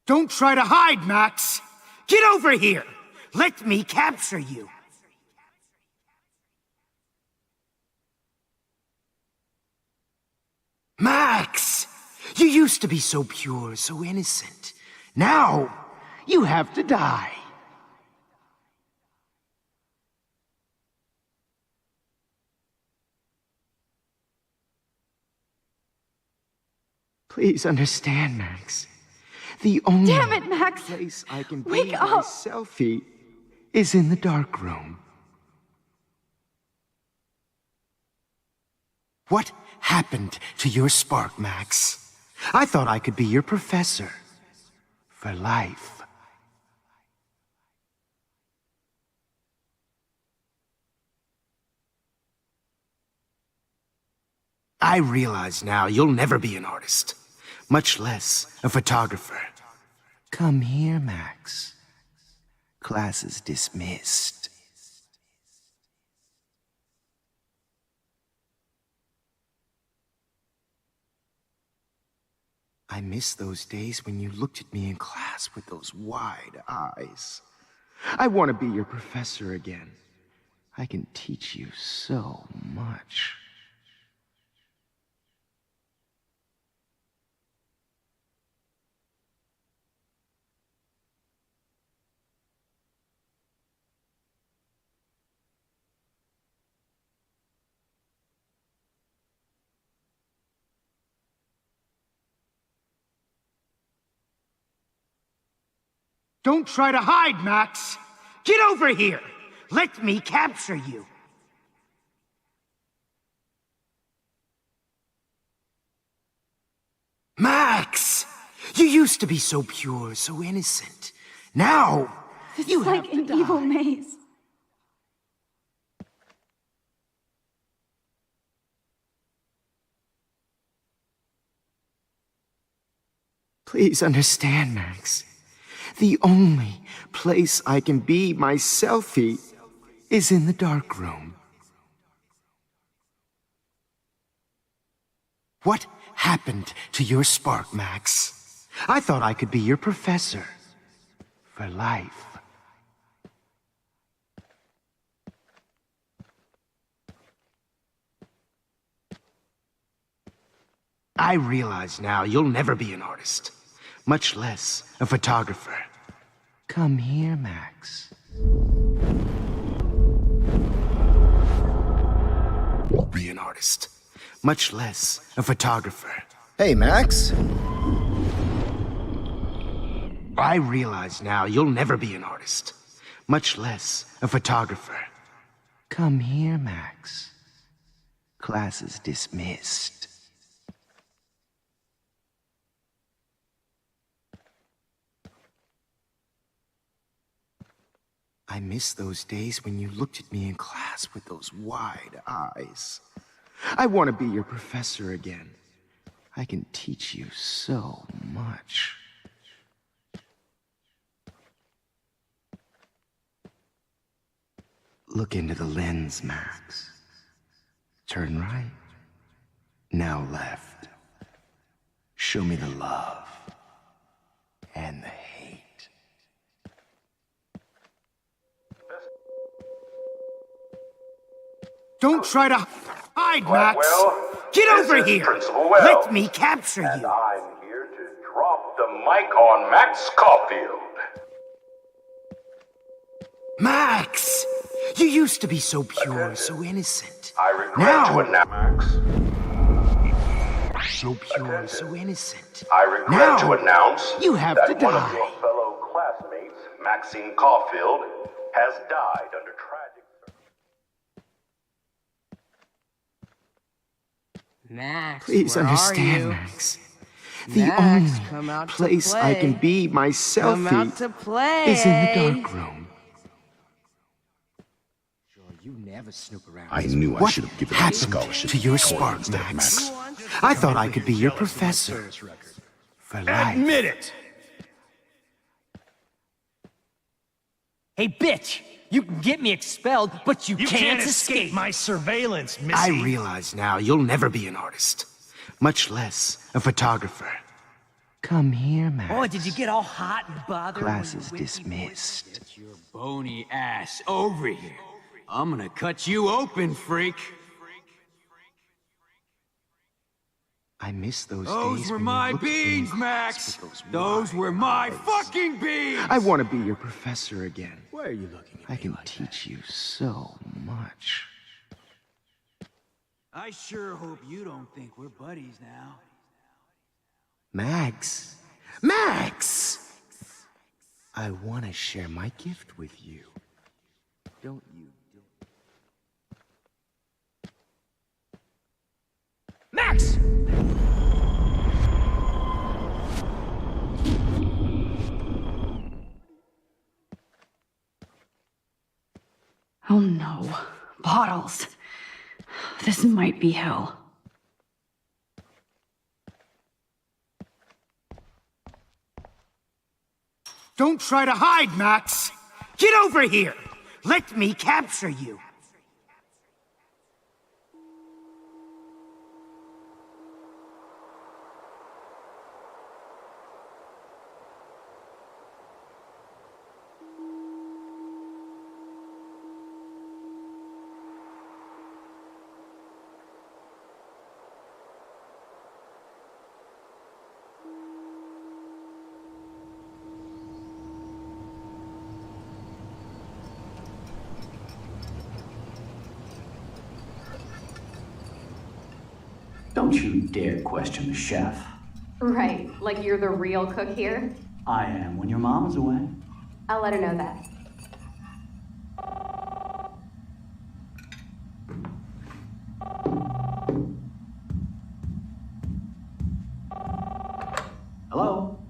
Don't try to hide, Max! Get over here! Let me capture you! Max! You used to be so pure, so innocent. Now, you have to die. Please understand, Max. The only Damn it, Max! place I can Wake be up! my selfie is in the dark room. What happened to your spark, Max? I thought I could be your professor. For life. I realize now you'll never be an artist, much less a photographer. Come here, Max. Class is dismissed. I miss those days when you looked at me in class with those wide eyes. I want to be your professor again. I can teach you so much. Don't try to hide, Max! Get over here! Let me capture you! Max! You used to be so pure, so innocent. Now, you have like an evil maze. Please understand, Max. The only place I can be my selfie is in the dark room. What happened to your spark, Max? I thought I could be your professor. For life. I realize now you'll never be an artist, much less a photographer. Come here, Max. Won't be an artist, much less a photographer. Hey, Max. I realize now you'll never be an artist, much less a photographer. Come here, Max. Class is dismissed. I miss those days when you looked at me in class with those wide eyes. I want to be your professor again. I can teach you so much. Look into the lens, Max. Turn right. Now left. Show me the love and the hate. Don't try to hide, Max. Get over here. Let me capture you. And I'm here to drop the mic on Max Caulfield. Max! You used to be so pure, so innocent. I regret to announce Max. So pure, so innocent. I regret to announce you have that to one of die. your fellow classmates, Maxine Caulfield, has died under tragic Max, Please where understand, are you? Max. The Max, come only out to place I play. can be my Come out selfie to play. is in the dark room. You never snoop around. I knew I should have given him a scholarship to your to spark, instead of Max? I thought I could be your professor. For life. Admit it! Hey, bitch! You can get me expelled, but you can't escape my surveillance, Missy. I realize now you'll never be an artist, much less a photographer. Come here, Max. Oh, did you get all hot and bothered? Class is dismissed. Get your bony ass over here. I'm gonna cut you open, freak. I miss those days. Those were when my you looked me in beans, class Max. with Those were my fucking beans. I want to be your professor again. Why are you looking at I me can like teach you so much. I sure hope you don't think we're buddies now. Max! Max! I want to share my gift with you. Don't you? Max! Oh no. Bottles. This might be hell. Don't try to hide, Max! Get over here! Let me capture you! Don't you dare question the chef. Right, like you're the real cook here? I am when your mom is away. I'll let her know that. Hello?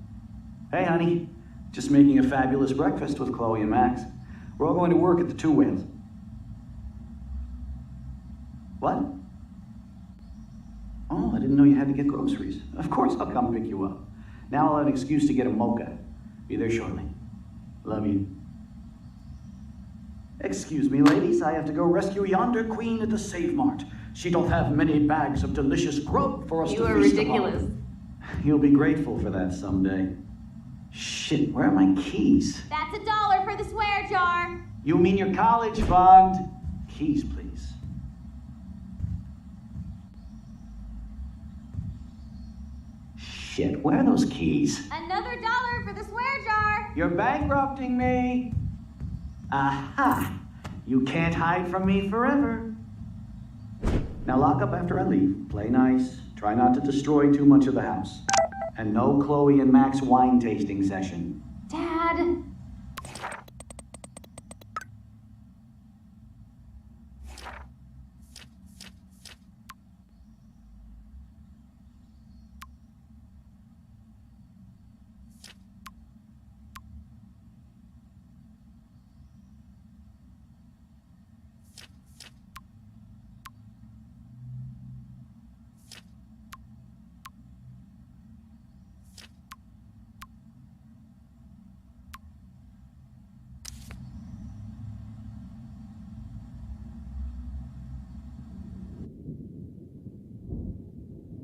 Hey, honey. Just making a fabulous breakfast with Chloe and Max. We're all going to work at the Two Whales. What? Oh, I didn't know you had to get groceries. Of course I'll come pick you up. Now I'll have an excuse to get a mocha. Be there shortly. Love you. Excuse me, ladies. I have to go rescue yonder queen at the Save Mart. She doth have many bags of delicious grub for us to feast upon. You are ridiculous. You'll be grateful for that someday. Shit, where are my keys? That's $1 for the swear jar. You mean your college fund? Keys, please. Shit, where are those keys? Another $1 for the swear jar. You're bankrupting me. Aha! You can't hide from me forever. Now lock up after I leave. Play nice. Try not to destroy too much of the house. And no Chloe and Max wine tasting session. Dad.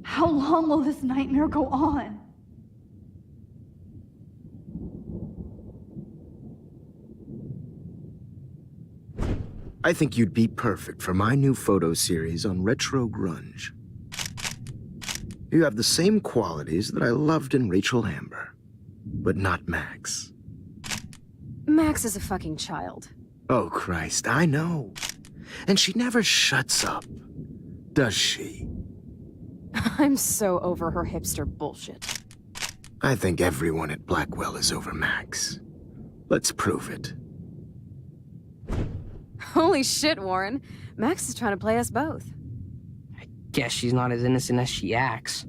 How long will this nightmare go on? I think you'd be perfect for my new photo series on retro grunge. You have the same qualities that I loved in Rachel Amber, but not Max. Max is a fucking child. Oh, Christ, I know. And she never shuts up, does she? I'm so over her hipster bullshit. I think everyone at Blackwell is over Max. Let's prove it. Holy shit, Warren. Max is trying to play us both. Guess she's not as innocent as she acts.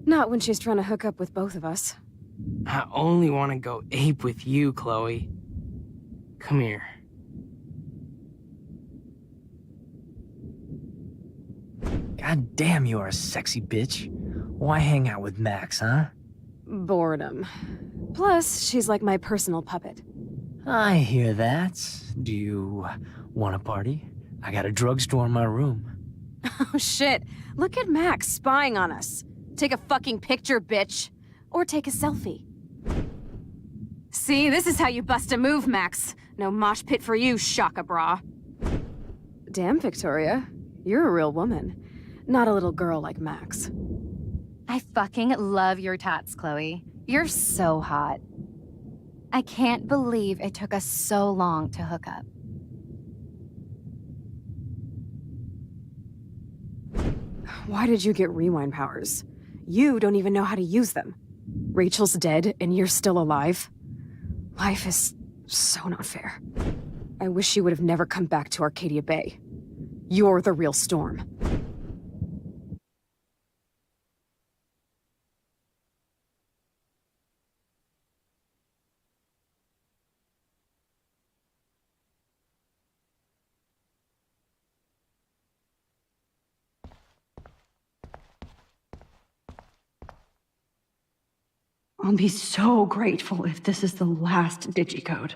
Not when she's trying to hook up with both of us. I only want to go ape with you, Chloe. Come here. God damn, you are a sexy bitch. Why hang out with Max, huh? Boredom. Plus, she's like my personal puppet. I hear that. Do you want a party? I got a drugstore in my room. Oh shit, look at Max spying on us. Take a fucking picture, bitch. Or take a selfie. See, this is how you bust a move, Max. No mosh pit for you, Shaka Bra. Damn, Victoria. You're a real woman. Not a little girl like Max. I fucking love your tats, Chloe. You're so hot. I can't believe it took us so long to hook up. Why did you get rewind powers? You don't even know how to use them. Rachel's dead and you're still alive. Life is so not fair. I wish you would have never come back to Arcadia Bay. You're the real Storm. I'll be so grateful if this is the last digicode.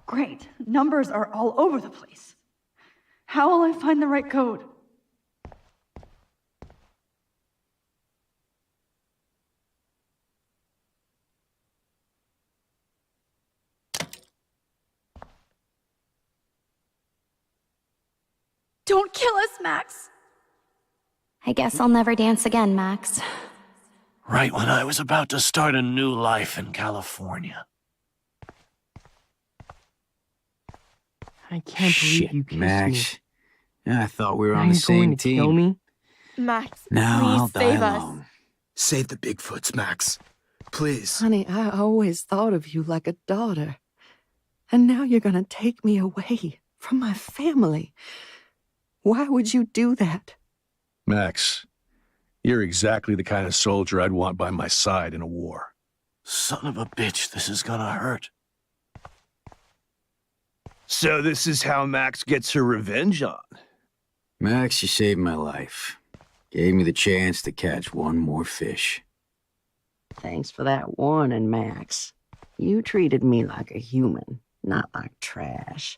Great. Numbers are all over the place. How will I find the right code? Don't kill us, Max! I guess I'll never dance again, Max. Right when I was about to start a new life in California. I can't believe you kissed Max. me. I thought we were Are on the you same going to team. kill me? Max, Now please I'll save die us. alone. Save the Bigfoots, Max. Please. Honey, I always thought of you like a daughter. And now you're gonna take me away from my family. Why would you do that? Max, you're exactly the kind of soldier I'd want by my side in a war. Son of a bitch, this is gonna hurt. So this is how Max gets her revenge on. Max, you saved my life. Gave me the chance to catch one more fish. Thanks for that warning, Max. You treated me like a human, not like trash.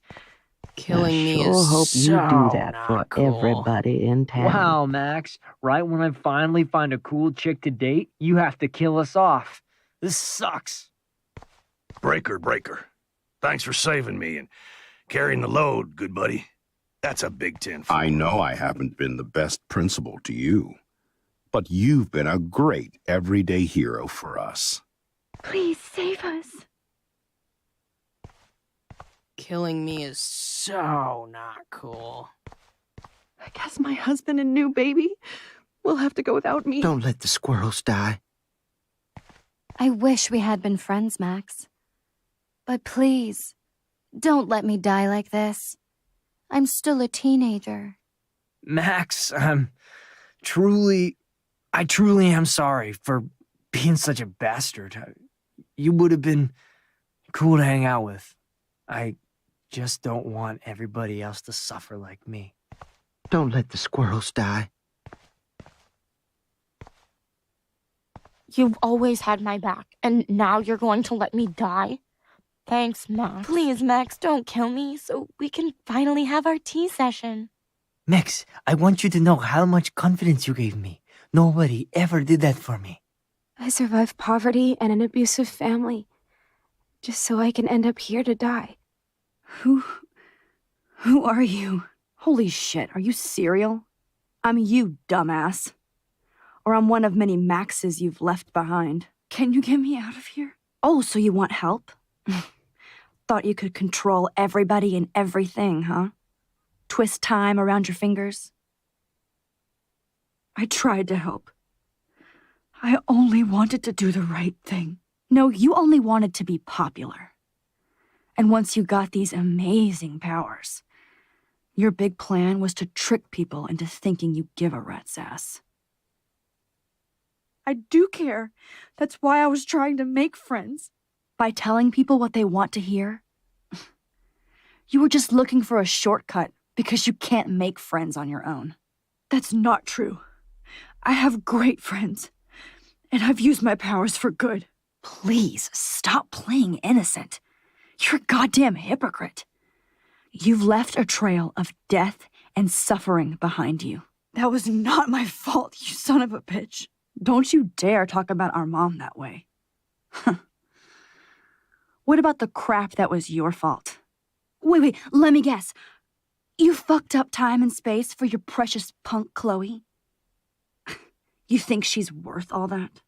Killing I me sure is hope you so do that not for cool. everybody in town. Wow, Max. Right when I finally find a cool chick to date, you have to kill us off. This sucks. Breaker. Thanks for saving me and carrying the load, good buddy. That's a big 10 for I know I haven't been the best principal to you, but you've been a great everyday hero for us. Please save us. Killing me is so not cool. I guess my husband and new baby will have to go without me. Don't let the squirrels die. I wish we had been friends, Max. But please, don't let me die like this. I'm still a teenager. Max, I truly am sorry for being such a bastard. You would have been cool to hang out with. I just don't want everybody else to suffer like me. Don't let the squirrels die. You've always had my back, and now you're going to let me die? Thanks, Max. Please, Max, don't kill me so we can finally have our tea session. Max, I want you to know how much confidence you gave me. Nobody ever did that for me. I survived poverty and an abusive family, just so I can end up here to die. Who are you? Holy shit, are you serial? I'm you, dumbass. Or I'm one of many Maxes you've left behind. Can you get me out of here? Oh, so you want help? Thought you could control everybody and everything, huh? Twist time around your fingers? I tried to help. I only wanted to do the right thing. No, you only wanted to be popular. And once you got these amazing powers, your big plan was to trick people into thinking you give a rat's ass. I do care. That's why I was trying to make friends. By telling people what they want to hear, you were just looking for a shortcut because you can't make friends on your own. That's not true. I have great friends, and I've used my powers for good. Please, stop playing innocent. You're a goddamn hypocrite. You've left a trail of death and suffering behind you. That was not my fault, you son of a bitch. Don't you dare talk about our mom that way. What about the crap that was your fault? Wait, let me guess. You fucked up time and space for your precious punk Chloe? You think she's worth all that?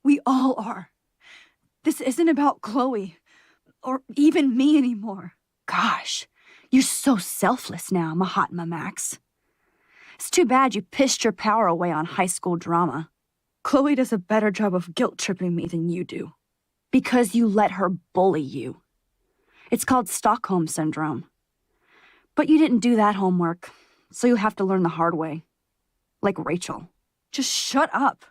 We all are. This isn't about Chloe, or even me anymore. Gosh, you're so selfless now, Mahatma Max. It's too bad you pissed your power away on high school drama. Chloe does a better job of guilt-tripping me than you do. Because you let her bully you. It's called Stockholm Syndrome. But you didn't do that homework, so you'll have to learn the hard way. Like Rachel. Just shut up.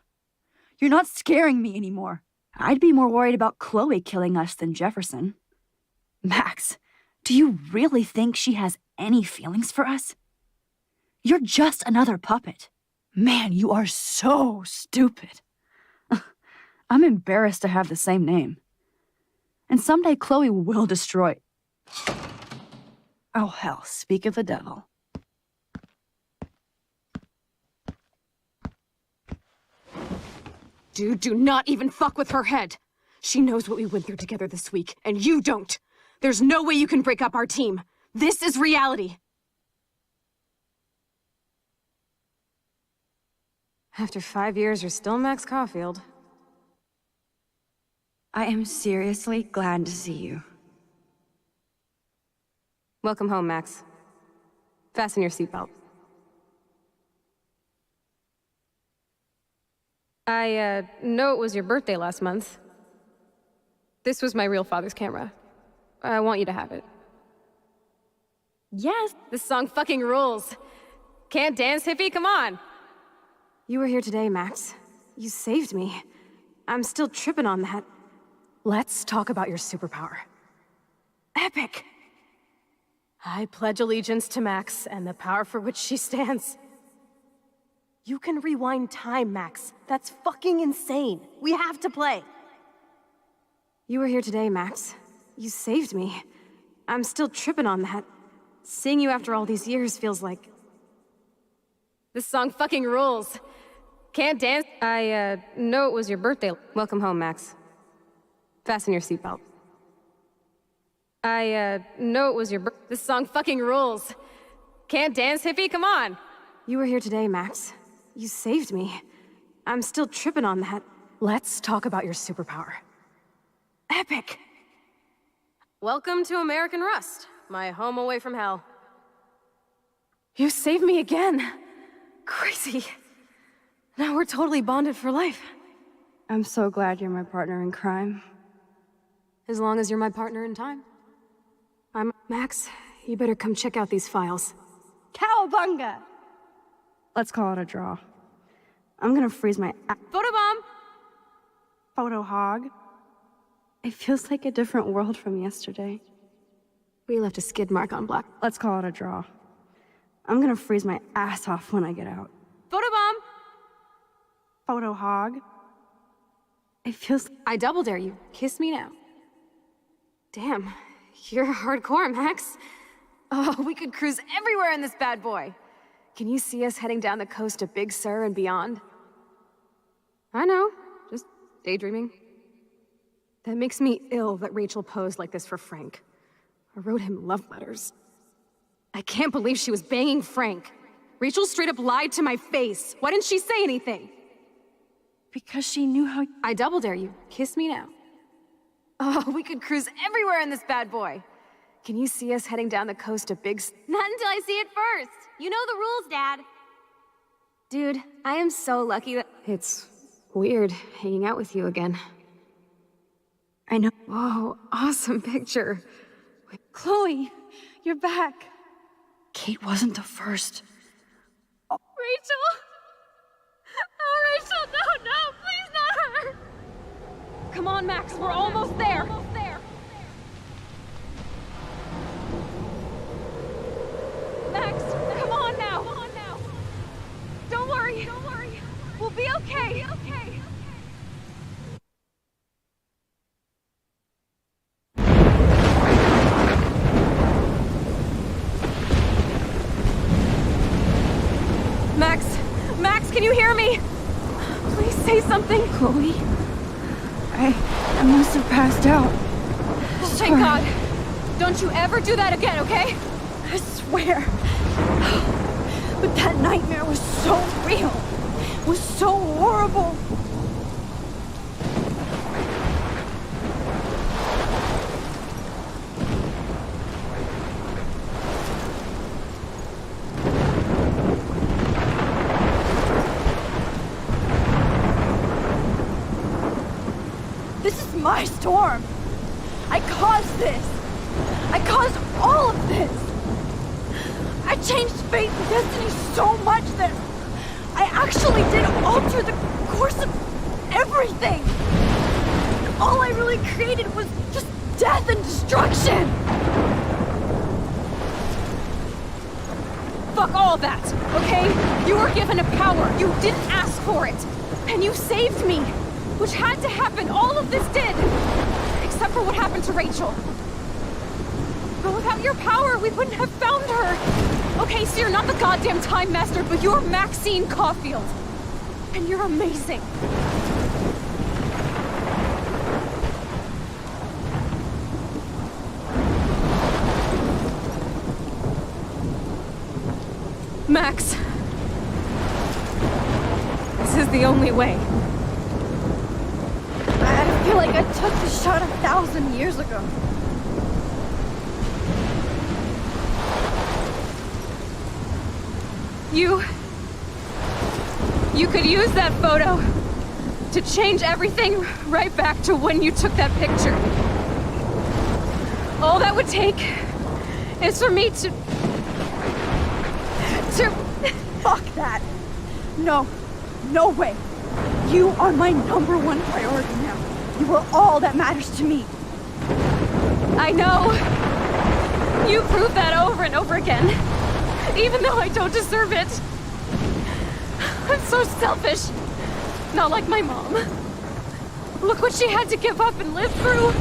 You're not scaring me anymore. I'd be more worried about Chloe killing us than Jefferson. Max, do you really think she has any feelings for us? You're just another puppet. Man, you are so stupid. I'm embarrassed to have the same name. And someday Chloe will destroy... Oh, hell, speak of the devil. Dude, do not even fuck with her head. She knows what we went through together this week, and you don't. There's no way you can break up our team. This is reality. After 5 years, you're still Max Caulfield. I am seriously glad to see you. Welcome home, Max. Fasten your seatbelt. I know it was your birthday last month. This was my real father's camera. I want you to have it. Yes, this song fucking rules. Can't dance, hippie? Come on. You were here today, Max. You saved me. I'm still tripping on that. Let's talk about your superpower. Epic! I pledge allegiance to Max and the power for which she stands. You can rewind time, Max. That's fucking insane. We have to play. You were here today, Max. You saved me. I'm still tripping on that. Seeing you after all these years feels like... This song fucking rules. Can't dance? I know it was your birthday. Welcome home, Max. Fasten your seatbelt. I know it was your birthday. This song fucking rules. Can't dance, hippie? Come on. You were here today, Max. You saved me. I'm still tripping on that. Let's talk about your superpower. Epic! Welcome to American Rust, my home away from hell. You saved me again. Crazy. Now we're totally bonded for life. I'm so glad you're my partner in crime. As long as you're my partner in time. Max, you better come check out these files. Cowabunga! Let's call it a draw. I'm gonna freeze my... Photobomb! Photo hog. It feels like a different world from yesterday. We left a skid mark on black. Let's call it a draw. I'm gonna freeze my ass off when I get out. Photobomb! Photo hog. It feels... I double dare you. Kiss me now. Damn, you're hardcore, Max. Oh, we could cruise everywhere in this bad boy. Can you see us heading down the coast to Big Sur and beyond? I know, just daydreaming. That makes me ill that Rachel posed like this for Frank. I wrote him love letters. I can't believe she was banging Frank. Rachel straight up lied to my face. Why didn't she say anything? Because she knew how... I double dare you. Kiss me now. Oh, we could cruise everywhere in this bad boy. Can you see us heading down the coast to Big... Not until I see it first. You know the rules, Dad. Dude, I am so lucky that... It's weird hanging out with you again. I know. Whoa, awesome picture. Chloe, you're back. Kate wasn't the first. Rachel! Oh, Rachel, no, please not her! Come on, Max, we're almost there. Max, come on now. Don't worry. We'll be okay. Max, can you hear me? Please say something. Chloe, I must have passed out. Thank God. Don't you ever do that again, okay? I swear. But that nightmare was so real. It was so horrible. This is my storm. I caused this. I caused all of this. I changed fate and destiny so much that I actually did alter the course of everything. And all I really created was just death and destruction. Fuck all that, okay? You were given a power. You didn't ask for it. And you saved me. Which had to happen. All of this did. Except for what happened to Rachel. But without your power, we wouldn't have found her. Okay, so you're not the goddamn Time Master, but you're Maxine Caulfield. And you're amazing. Max. This is the only way. I feel like I took the shot 1,000 years ago. You could use that photo to change everything right back to when you took that picture. All that would take is for me to... Fuck that. No. No way. You are my #1 priority now. You are all that matters to me. I know. You prove that over and over again. Even though I don't deserve it. I'm so selfish. Not like my mom. Look what she had to give up and live through.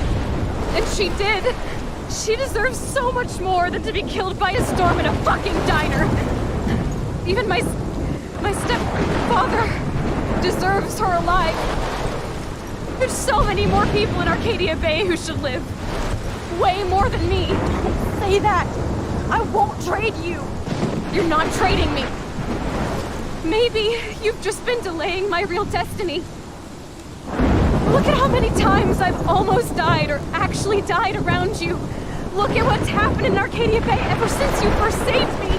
And she did. She deserves so much more than to be killed by a storm in a fucking diner. Even my stepfather deserves her alive. There's so many more people in Arcadia Bay who should live. Way more than me. Don't say that. I won't trade you. You're not trading me. Maybe you've just been delaying my real destiny. Look at how many times I've almost died or actually died around you. Look at what's happened in Arcadia Bay ever since you first saved me.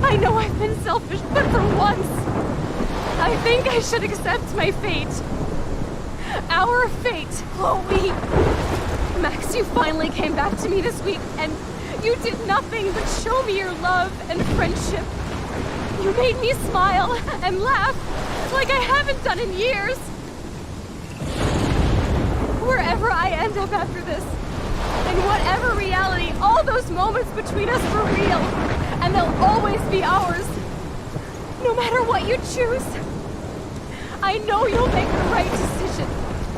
I know I've been selfish, but for once, I think I should accept my fate. Our fate. Chloe! Max, you finally came back to me this week, and you did nothing but show me your love and friendship. You made me smile and laugh like I haven't done in years. Wherever I end up after this, in whatever reality, all those moments between us were real, and they'll always be ours. No matter what you choose, I know you'll make the right decision.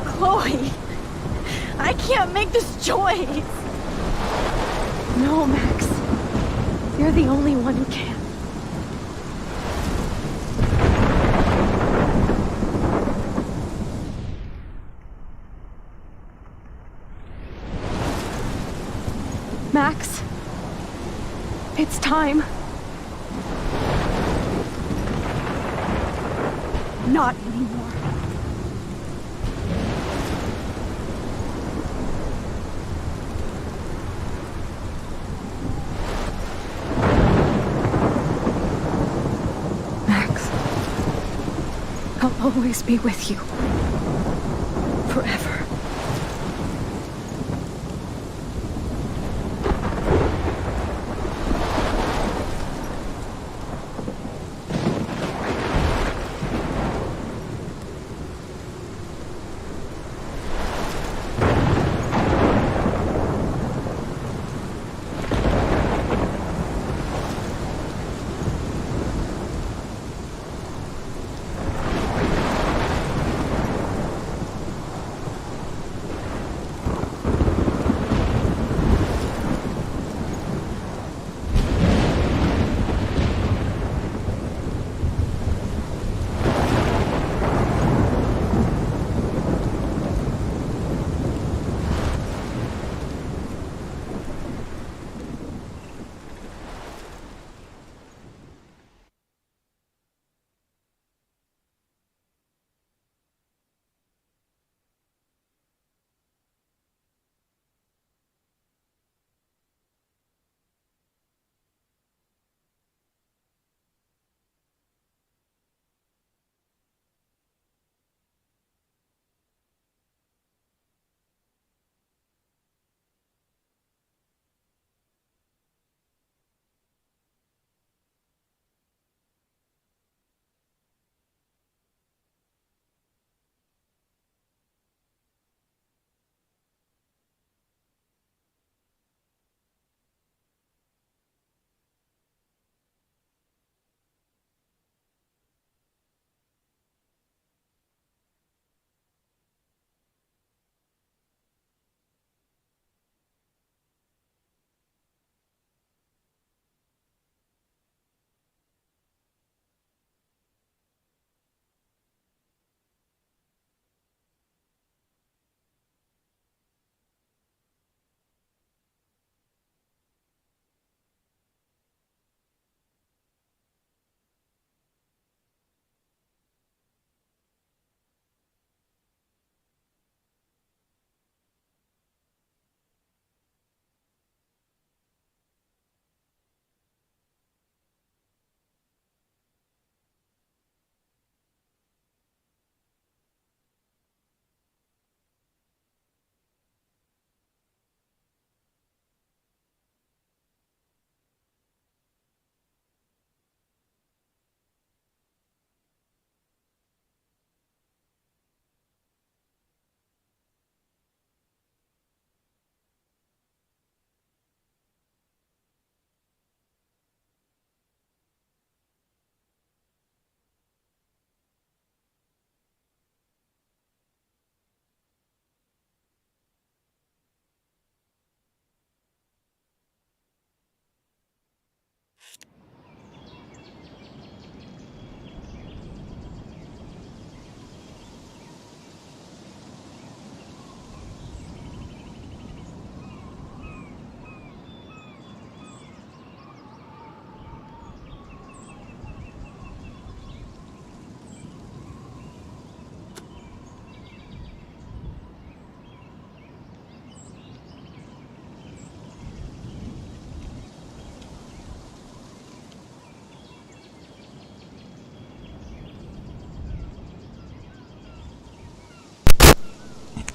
Chloe, I can't make this choice. No, Max. You're the only one who can. Max, it's time. Not anymore. Max, I'll always be with you. Forever.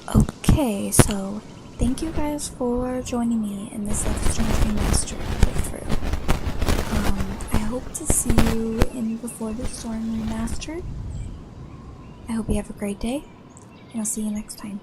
Okay, so thank you guys for joining me in this Life is Strange Remastered playthrough. I hope to see you in Before the Storm Remastered. I hope you have a great day, and I'll see you next time.